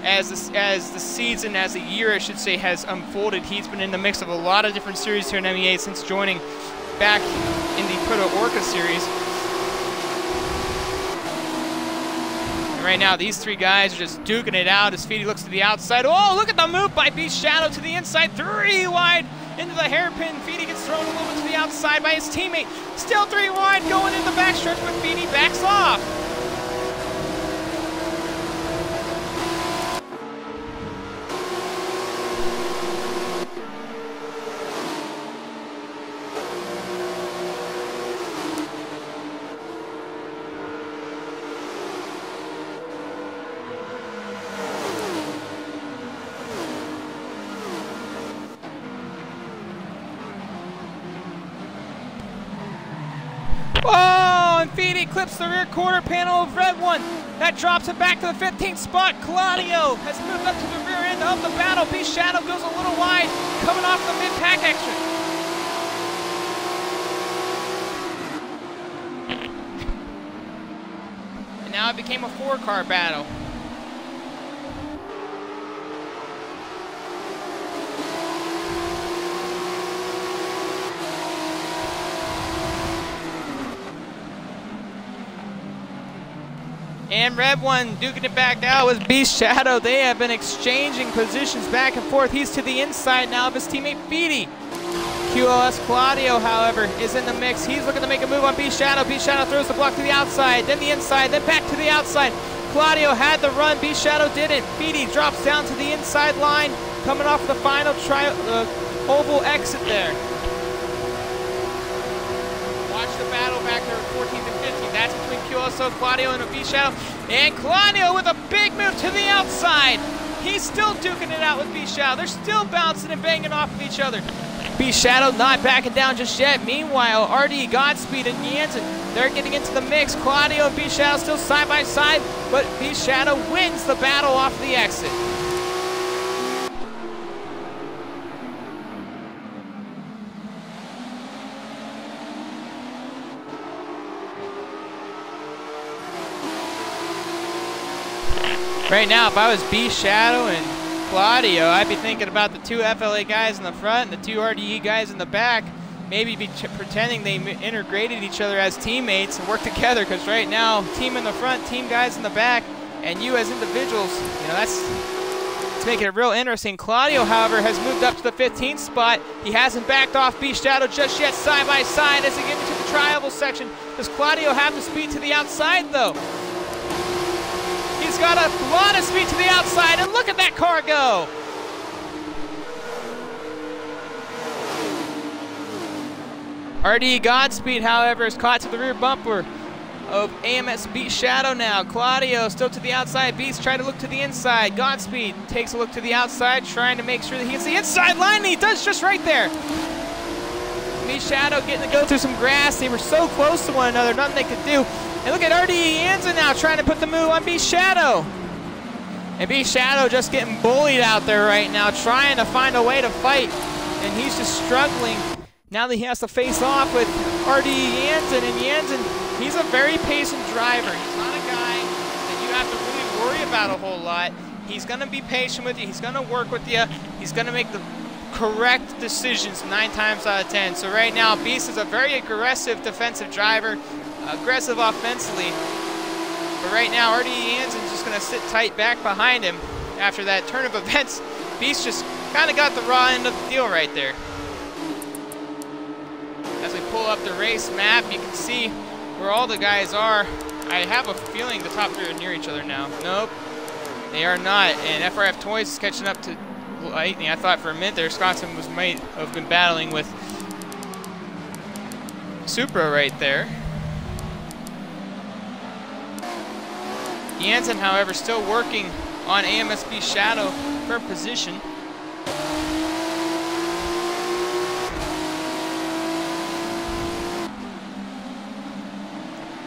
as the season, as the year I should say, has unfolded. He's been in the mix of a lot of different series here in MEA since joining back in the Proto Orca series. Right now, these 3 guys are just duking it out as Feedy looks to the outside. Oh, look at the move by Beast Shadow to the inside. 3 wide into the hairpin. Feedy gets thrown a little bit to the outside by his teammate. Still 3 wide going in the backstretch, but Feedy backs off. clips the rear quarter panel of Red One. That drops him back to the 15th spot. Claudio has moved up to the rear end of the battle. Beast Shadow goes a little wide, coming off the mid-pack extra. And now it became a 4-car battle. And Red One duking it back out with Beast Shadow. They have been exchanging positions back and forth. He's to the inside now of his teammate Feedy. QLS Claudio, however, is in the mix. He's looking to make a move on Beast Shadow. Beast Shadow throws the block to the outside, then the inside, then back to the outside. Claudio had the run. Beast Shadow didn't. Feedy drops down to the inside line, coming off the final oval exit there. Watch the battle back there at 14th and 15th. That's between QLSO, Claudio, and a Beast Shadow. And Claudio with a big move to the outside. He's still duking it out with Beast Shadow. They're still bouncing and banging off of each other. Beast Shadow not backing down just yet. Meanwhile, RD, Godspeed, and Jansen, they're getting into the mix. Claudio and Beast Shadow still side by side, but Beast Shadow wins the battle off the exit. Right now, if I was Beast Shadow and Claudio, I'd be thinking about the 2 FLA guys in the front and the 2 RDE guys in the back. Maybe be pretending they integrated each other as teammates and work together, because right now, team in the front, team guys in the back, and you as individuals, you know, that's making it real interesting. Claudio, however, has moved up to the 15th spot. He hasn't backed off Beast Shadow just yet, side by side as they get into the tri-oval section. Does Claudio have the speed to the outside, though? He's got a lot of speed to the outside, and look at that car go! RD Godspeed, however, is caught to the rear bumper of AMS Beast Shadow now. Claudio still to the outside. Beast trying to look to the inside. Godspeed takes a look to the outside, trying to make sure that he gets the inside line, and he does just right there. Beast Shadow getting to go through some grass. They were so close to one another, nothing they could do. And look at RD Jansen now trying to put the move on Beast Shadow. And Beast Shadow just getting bullied out there right now, trying to find a way to fight. And he's just struggling. Now that he has to face off with RD Jansen. And Jansen, he's a very patient driver. He's not a guy that you have to really worry about a whole lot. He's going to be patient with you. He's going to work with you. He's going to make the correct decisions 9 times out of 10. So right now, Beast is a very aggressive defensive driver. Aggressive offensively, but right now RD Jansen's just going to sit tight back behind him. After that turn of events, Beast just kind of got the raw end of the deal right there. As we pull up the race map, you can see where all the guys are. I have a feeling the top 3 are near each other now. Nope, they are not. And FRF Toys is catching up to Lightning. I thought for a minute there Wisconsin might have been battling with Supra right there. Jansen, however, still working on AMS Beast Shadow for position.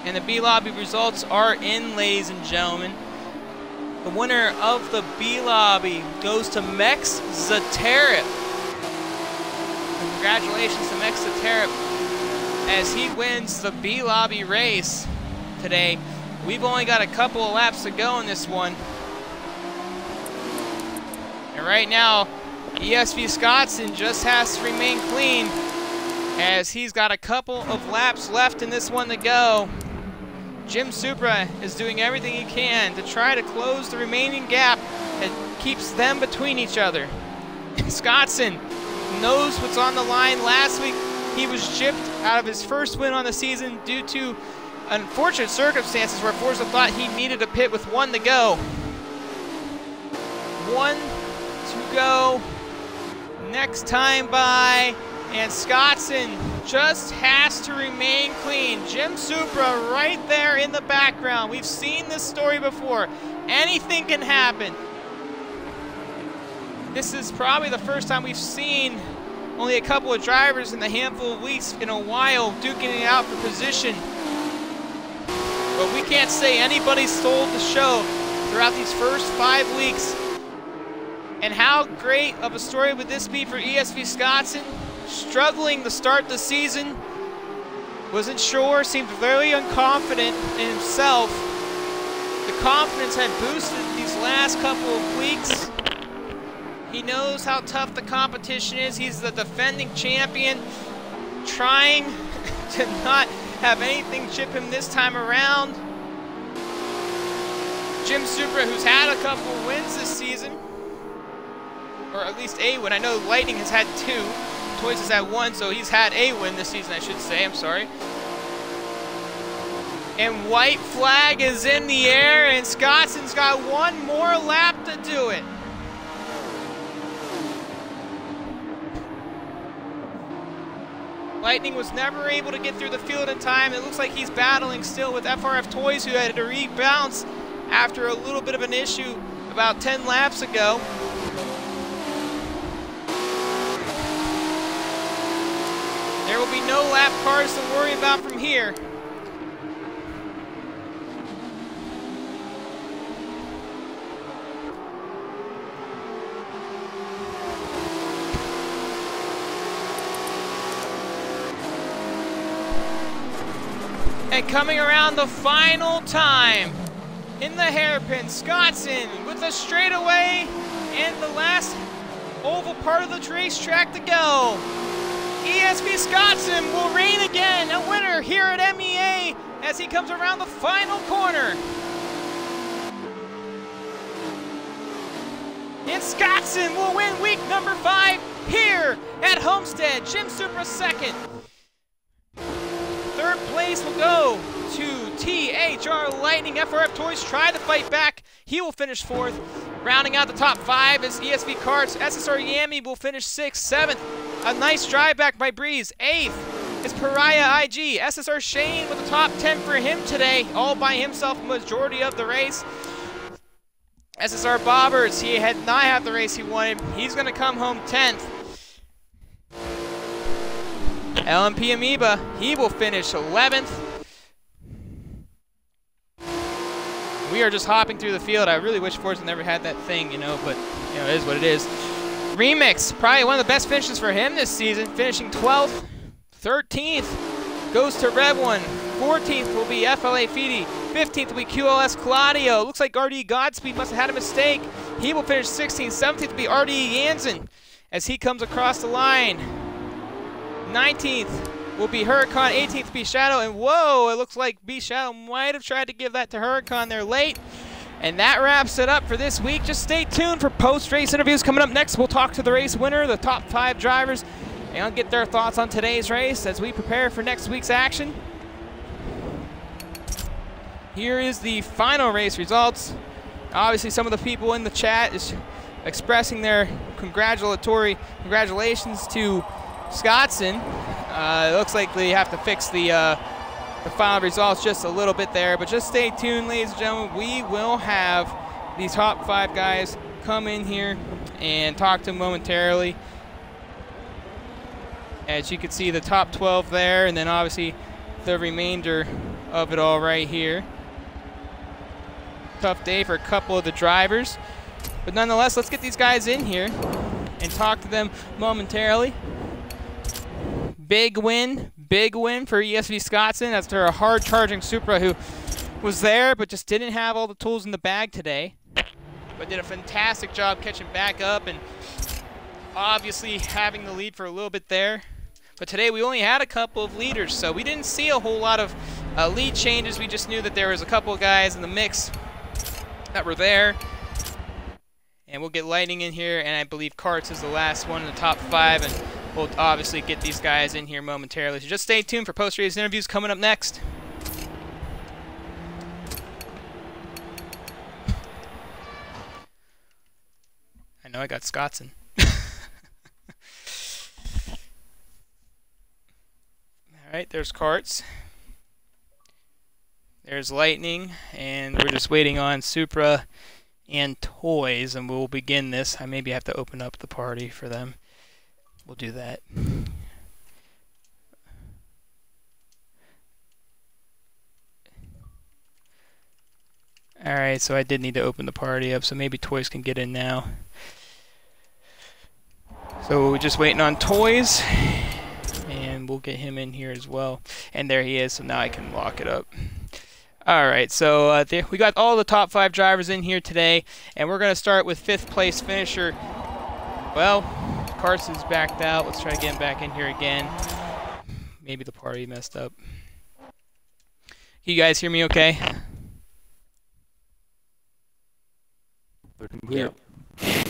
And the B Lobby results are in, ladies and gentlemen. The winner of the B Lobby goes to Mex Zaterip. Congratulations to Mex Zaterip as he wins the B Lobby race today. We've only got a couple of laps to go in this one. And right now, ESV Scottson just has to remain clean as he's got a couple of laps left in this one to go. Jim Supra is doing everything he can to try to close the remaining gap that keeps them between each other. Scottson knows what's on the line. Last week, he was chipped out of his first win on the season due to unfortunate circumstances where Forza thought he needed a pit with 1 to go. 1 to go. Next time by. And Scottson just has to remain clean. Jim Supra right there in the background. We've seen this story before. Anything can happen. This is probably the first time we've seen only a couple of drivers in the handful of weeks in a while duking it out for position. But we can't say anybody stole the show throughout these first 5 weeks. And how great of a story would this be for ESV Scotson? Struggling to start the season, wasn't sure, seemed very unconfident in himself. The confidence had boosted these last couple of weeks. He knows how tough the competition is. He's the defending champion, trying to not have anything chip him this time around. Jim Supra, who's had a couple of wins this season, or at least a win. I know Lightning has had 2. Toys has had 1, so he's had a win this season, I should say. I'm sorry. And white flag is in the air, and Scotson's got 1 more lap to do it. Lightning was never able to get through the field in time. It looks like he's battling still with FRF Toys, who had to rebounce after a little bit of an issue about 10 laps ago. There will be no lap cars to worry about from here. And coming around the final time in the hairpin, Scotson with a straightaway and the last oval part of the racetrack to go. ESV Scotson will reign again, a winner here at MEA as he comes around the final corner. And Scotson will win week number 5 here at Homestead. Jim Supra second. Third place will go to THR Lightning. FRF Toys tried to fight back. He will finish 4th. Rounding out the top 5 is ESV Karts. SSR Yami will finish 6th. 7th, a nice drive back by Breeze. 8th is Pariah IG. SSR Shane with the top 10 for him today, all by himself majority of the race. SSR Bobbers, he had not had the race he wanted. He's going to come home 10th. LMP Amoeba, he will finish 11th. We are just hopping through the field. I really wish Forza never had that thing, you know, but, you know, it is what it is. Remix, probably one of the best finishes for him this season, finishing 12th. 13th goes to Red One. 14th will be FLA Feedy. 15th will be QLS Claudio. Looks like RD Godspeed must have had a mistake. He will finish 16th. 17th will be RD Jansen as he comes across the line. 19th will be Huracan, 18th be Shadow, and whoa, it looks like B Shadow might have tried to give that to Huracan there late. And that wraps it up for this week. Just stay tuned for post-race interviews coming up next. We'll talk to the race winner, the top 5 drivers, and I'll get their thoughts on today's race as we prepare for next week's action. Here is the final race results. Obviously, some of the people in the chat is expressing their congratulations to Scotson. It looks like they have to fix the final results just a little bit there, but just stay tuned, ladies and gentlemen. We will have these top 5 guys come in here and talk to them momentarily. As you can see, the top 12 there, and then obviously the remainder of it all right here. Tough day for a couple of the drivers, but nonetheless, let's get these guys in here and talk to them momentarily. Big win for ESV Scotson after a hard-charging Supra who was there but just didn't have all the tools in the bag today, but did a fantastic job catching back up and obviously having the lead for a little bit there. But today we only had a couple of leaders, so we didn't see a whole lot of lead changes. We just knew that there was a couple of guys in the mix that were there. And we'll get Lightning in here, and I believe Karts is the last one in the top 5, and we'll obviously get these guys in here momentarily. So just stay tuned for post-race interviews coming up next. I know I got Scotson. Alright, there's Karts. There's Lightning, and we're just waiting on Supra and Toys, and we'll begin this. I maybe have to open up the party for them. We'll do that. Alright, so I did need to open the party up, so maybe Toys can get in now. So we're just waiting on Toys, and we'll get him in here as well. And there he is, so now I can lock it up. Alright, so we got all the top 5 drivers in here today, and we're going to start with 5th place finisher. Well, Carson's backed out. Let's try to get him back in here again. Maybe the party messed up. You guys hear me okay? Yeah.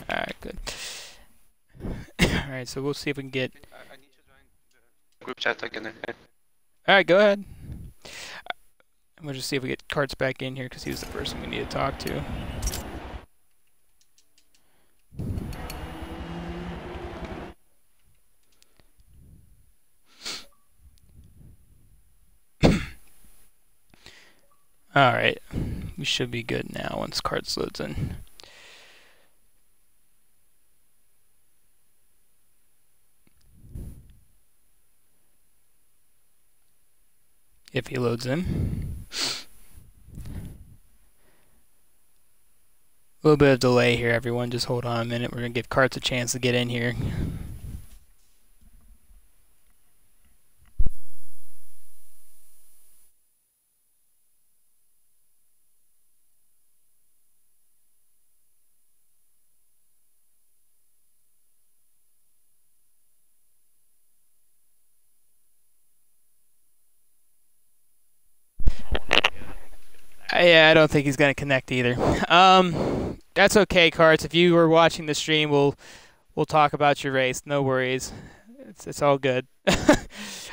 Alright, good. Alright, so we'll see if we can get... I need to join the group chat again. Alright, go ahead. We'll just see if we get Karts back in here because he was the person we need to talk to. Alright, we should be good now once Karts loads in. If he loads in. A little bit of delay here, everyone. Just hold on a minute. We're going to give Karts a chance to get in here. Yeah, I don't think he's going to connect either. That's okay, Karts. If you were watching the stream, we'll talk about your race. No worries. It's all good.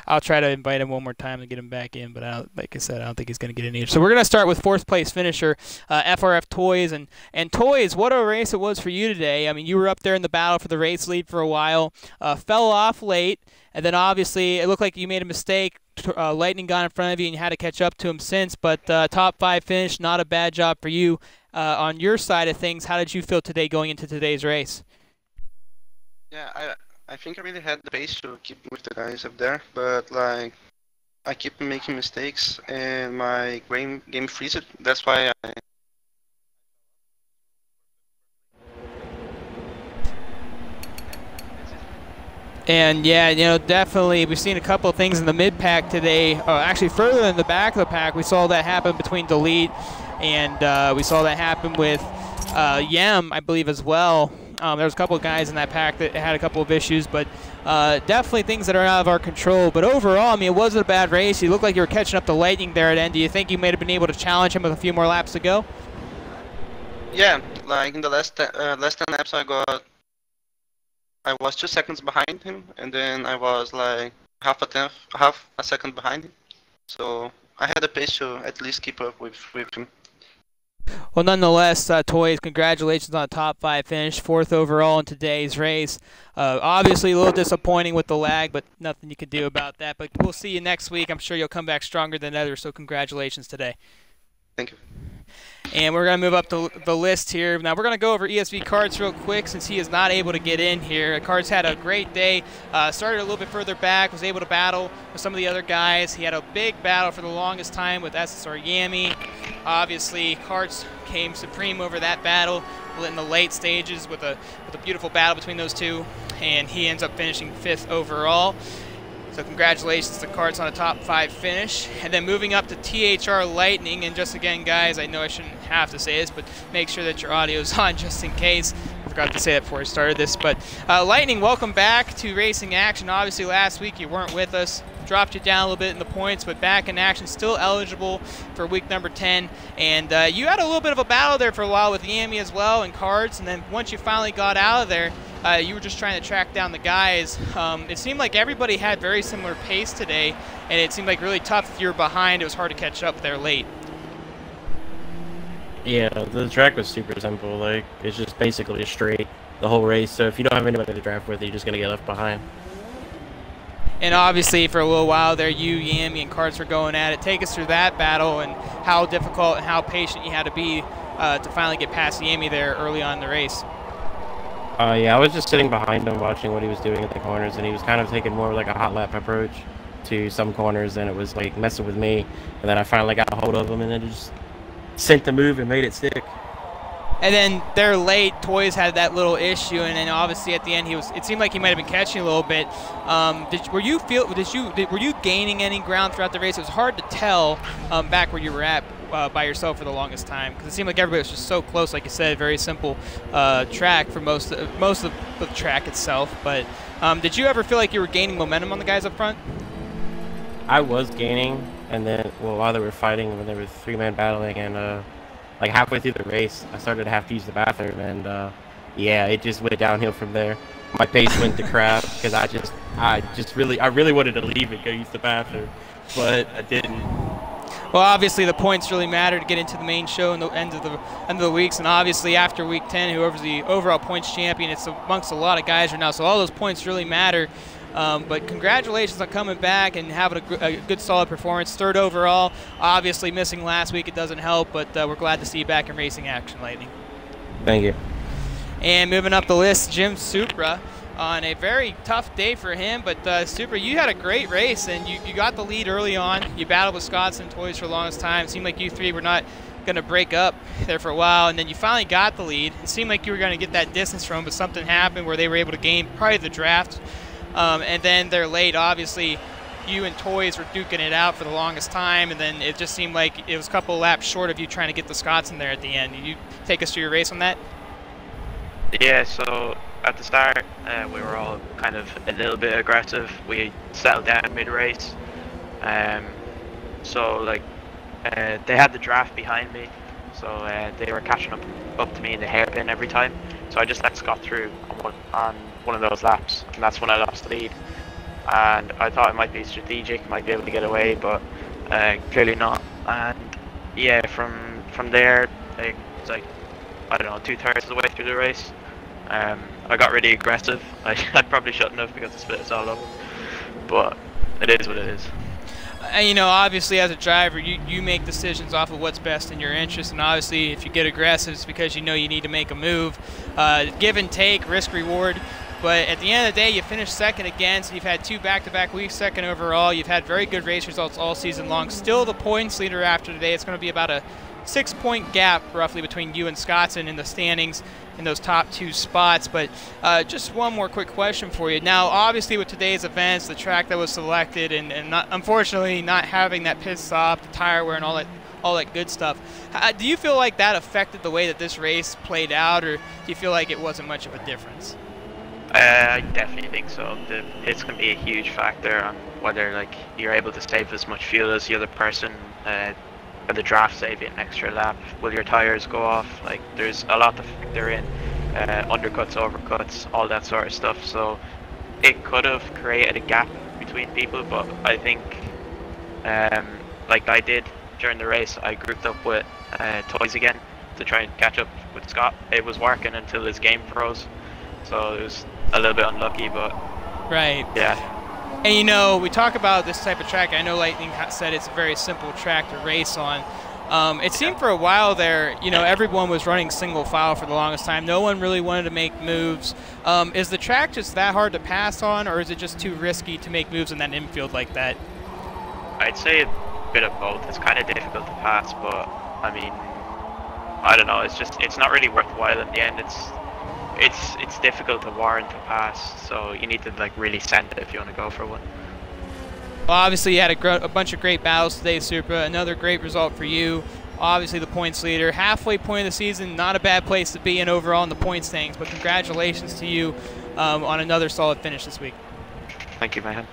I'll try to invite him one more time to get him back in, but like I said, I don't think he's going to get in either. So we're going to start with 4th place finisher, FRF Toys. And Toys, what a race it was for you today. I mean, you were up there in the battle for the race lead for a while, fell off late, and then obviously it looked like you made a mistake. Lightning got in front of you and you had to catch up to him since, but top 5 finish, not a bad job for you. On your side of things, how did you feel today going into today's race? Yeah, I think I really had the pace to keep with the guys up there, but like I keep making mistakes and my game freezes. That's why I... And yeah, you know, definitely we've seen a couple of things in the mid pack today. Actually, further in the back of the pack, we saw that happen between Delete, and we saw that happen with Yem, I believe, as well. There was a couple of guys in that pack that had a couple of issues, but definitely things that are out of our control. But overall, I mean, it wasn't a bad race. You looked like you were catching up to Lightning there at end. Do you think you may have been able to challenge him with a few more laps to go? Yeah, like in the last 10 laps I was 2 seconds behind him, and then I was like half a second behind him. So I had the pace to at least keep up with him. Well, nonetheless, Toys, congratulations on a top 5 finish, 4th overall in today's race. Obviously a little disappointing with the lag, but nothing you can do about that. But we'll see you next week. I'm sure you'll come back stronger than ever, so congratulations today. Thank you. And we're going to move up the list here. Now we're going to go over ESV Karts real quick since he is not able to get in here. Karts had a great day. Started a little bit further back, was able to battle with some of the other guys. He had a big battle for the longest time with SSR Yami. Obviously, Karts came supreme over that battle in the late stages with a beautiful battle between those two, and he ends up finishing 5th overall. So congratulations to Karts on a top 5 finish. And then moving up to THR Lightning, and just again, guys, I know I shouldn't have to say this, but make sure that your audio is on just in case. I forgot to say that before I started this. But Lightning, welcome back to Racing Action. Obviously last week you weren't with us. Dropped you down a little bit in the points, but back in action, still eligible for week number 10. And you had a little bit of a battle there for a while with Yami as well and Karts, and then once you finally got out of there, you were just trying to track down the guys. It seemed like everybody had very similar pace today, and it seemed like really tough if you were behind. It was hard to catch up there late. Yeah, the track was super simple. Like, it's just basically a straight the whole race. So if you don't have anybody to draft with, you're just going to get left behind. And obviously, for a little while there, you, Yami, and Karts were going at it. Take us through that battle and how difficult and how patient you had to be to finally get past Yami there early on in the race. Yeah, I was just sitting behind him watching what he was doing at the corners, and he was kind of taking more of like a hot lap approach to some corners, and it was like messing with me. And then I finally got a hold of him, and it just sent the move and made it stick. And then they're late. Toys had that little issue, and then obviously at the end it seemed like he might have been catching a little bit. Were you gaining any ground throughout the race? It was hard to tell back where you were at by yourself for the longest time, because it seemed like everybody was just so close. Like you said, very simple track for most of the track itself. But did you ever feel like you were gaining momentum on the guys up front? I was gaining, and then while they were fighting, when they were three-man battling, and like halfway through the race, I started to have to use the bathroom, and yeah, it just went downhill from there. My pace went to crap because I really wanted to leave and go use the bathroom, but I didn't. Well, obviously the points really matter to get into the main show in the end of the weeks, and obviously after week 10, whoever's the overall points champion, it's amongst a lot of guys right now, so all those points really matter. But congratulations on coming back and having a good, solid performance. Third overall. Obviously missing last week, it doesn't help, but we're glad to see you back in racing action, Lightning. Thank you. And moving up the list, Jim Supra on a very tough day for him. But Supra, you had a great race, and you got the lead early on. You battled with Scots and Toys for the longest time. It seemed like you three were not going to break up there for a while, and then you finally got the lead. It seemed like you were going to get that distance from them, but something happened where they were able to gain probably the draft. And then they're late. Obviously, you and Toys were duking it out for the longest time, and then it just seemed like it was a couple laps short of you trying to get the Scots in there at the end. Can you take us through your race on that? Yeah, so at the start, we were all kind of a little bit aggressive. We settled down mid-race. So, like, they had the draft behind me, so they were catching up to me in the hairpin every time. So I just let Scott through on one of those laps, and that's when I lost the lead. And I thought it might be strategic, might be able to get away, but clearly not. And yeah, from there, it was like, I don't know, 2/3 of the way through the race, I got really aggressive. I probably shouldn't have, because the split is all over, but it is what it is. And, you know, obviously as a driver, you make decisions off of what's best in your interest, and obviously if you get aggressive, it's because you know you need to make a move. Give and take, risk reward. But at the end of the day, you finished second again, so you've had 2 back-to-back weeks, second overall. You've had very good race results all season long. Still the points leader after today. It's going to be about a 6-point gap roughly between you and Scotson in the standings in those top 2 spots. But just one more quick question for you. Now, obviously with today's events, the track that was selected and not, unfortunately not having that pit stop, the tire wear, and all that good stuff, do you feel like that affected the way that this race played out, or do you feel like it wasn't much of a difference? I definitely think so. It's going to be a huge factor on whether, like, you're able to save as much fuel as the other person. Will the draft save you an extra lap? Will your tires go off? Like, there's a lot to factor in. Undercuts, overcuts, all that sort of stuff. So it could have created a gap between people, but I think, like I did during the race, I grouped up with Toys again to try and catch up with Scott. It was working until his game froze, so it was a little bit unlucky, but right. Yeah. And you know, we talk about this type of track. I know Lightning said it's a very simple track to race on. It seemed for a while there, you know, everyone was running single file for the longest time. No one really wanted to make moves. Is the track just that hard to pass on, or is it just too risky to make moves in that infield like that? I'd say a bit of both. It's kind of difficult to pass, but I mean, I don't know. It's not really worthwhile in the end. It's difficult to warrant to pass, so you need to, like, really send it if you want to go for one. Well, obviously you had a bunch of great battles today, Supra. Another great result for you. Obviously the points leader. Halfway point of the season, not a bad place to be in overall in the points things, but congratulations to you on another solid finish this week. Thank you, man.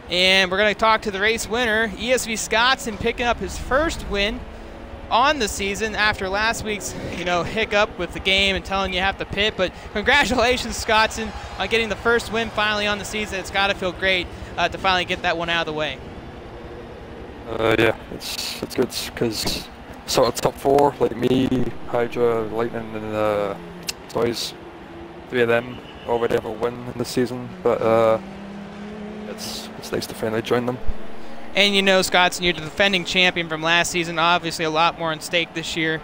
And we're going to talk to the race winner, ESV Scotson, picking up his first win on the season after last week's, you know, hiccup with the game and telling you have to pit. But congratulations, Scotson, on getting the first win finally on the season. It's got to feel great to finally get that one out of the way. Yeah, it's good because sort of top 4, like me, Hydra, Lightning, and Toys, 3 of them already have a win in the season, but it's nice to finally join them. And you know, Scotson, you're the defending champion from last season. Obviously a lot more at stake this year.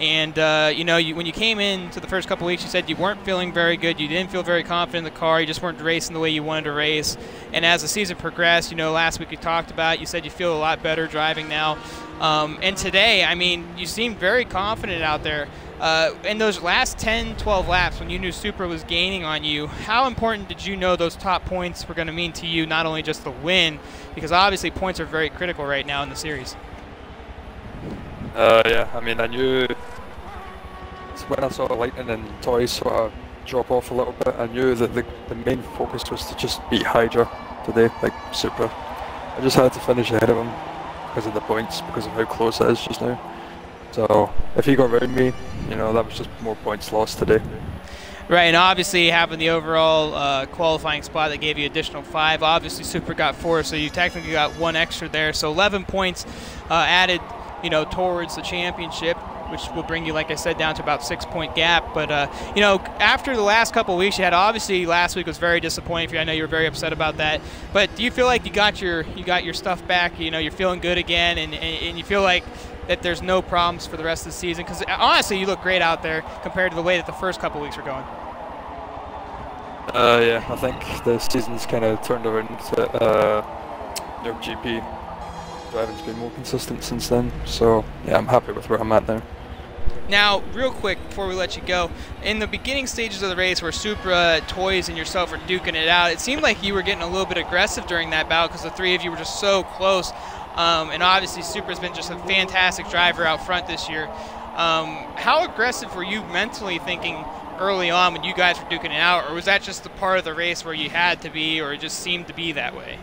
And you know, when you came into the first couple weeks, you said you weren't feeling very good. You didn't feel very confident in the car. You just weren't racing the way you wanted to race. And as the season progressed, you know, last week we talked about it, you said you feel a lot better driving now. And today, I mean, you seemed very confident out there. In those last 10, 12 laps, when you knew Supra was gaining on you, how important did you know those top points were going to mean to you, not only just the win, because obviously points are very critical right now in the series? Yeah, I mean, I knew when I saw Lightning and Toys sort of drop off a little bit, I knew that the main focus was to just beat Hydra today, like Supra. I just had to finish ahead of him because of the points, because of how close it is just now. So if he got around me, you know, that was just more points lost today. Right, and obviously having the overall qualifying spot that gave you additional 5. Obviously Supra got 4, so you technically got 1 extra there. So 11 points added, you know, towards the championship, which will bring you, like I said, down to about 6-point gap. But you know, after the last couple of weeks you had, obviously last week was very disappointing for you. I know you were very upset about that. But do you feel like you got your stuff back? You know, you're feeling good again, and you feel like that there's no problems for the rest of the season? Because honestly, you look great out there compared to the way that the first couple of weeks were going. Yeah, I think the season's kind of turned around to their GP. Driving's been more consistent since then, so yeah, I'm happy with where I'm at now. Now, real quick before we let you go, in the beginning stages of the race where Supra, Toys, and yourself were duking it out, it seemed like you were getting a little bit aggressive during that battle because the three of you were just so close. And obviously Supra's been just a fantastic driver out front this year. How aggressive were you mentally thinking early on when you guys were duking it out, or was that just the part of the race where you had to be, or it just seemed to be that way?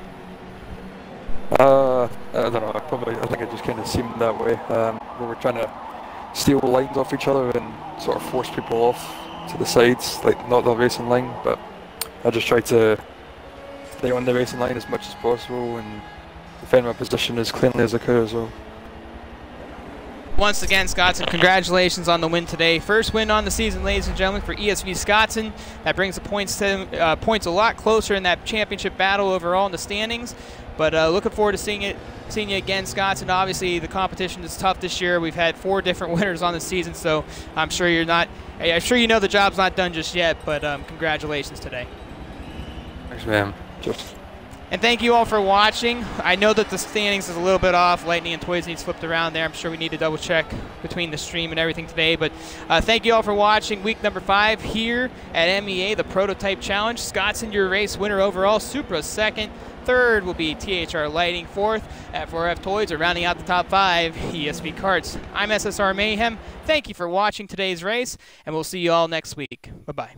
I don't know, I think it just kind of seemed that way. We were trying to steal lines off each other and sort of force people off to the sides, like not the racing line, but I just tried to stay on the racing line as much as possible and defend my position as cleanly as I could as well. Once again, Scotson, congratulations on the win today. First win on the season, ladies and gentlemen, for ESV Scotson. That brings the points a lot closer in that championship battle overall in the standings. But looking forward to seeing you again, Scotson. Obviously, the competition is tough this year. We've had 4 different winners on the season, so I'm sure you know the job's not done just yet. But congratulations today. Thanks, man. And thank you all for watching. I know that the standings is a little bit off. Lightning and Toys need flipped around there. I'm sure we need to double check between the stream and everything today. But thank you all for watching week number 5 here at MEA, the Prototype Challenge. Scotson, your race winner overall. Supra, 2nd. 3rd will be THR Lighting. 4th at 4F Toys are rounding out the top 5, ESV Karts. I'm SSR Mayhem. Thank you for watching today's race, and we'll see you all next week. Bye-bye.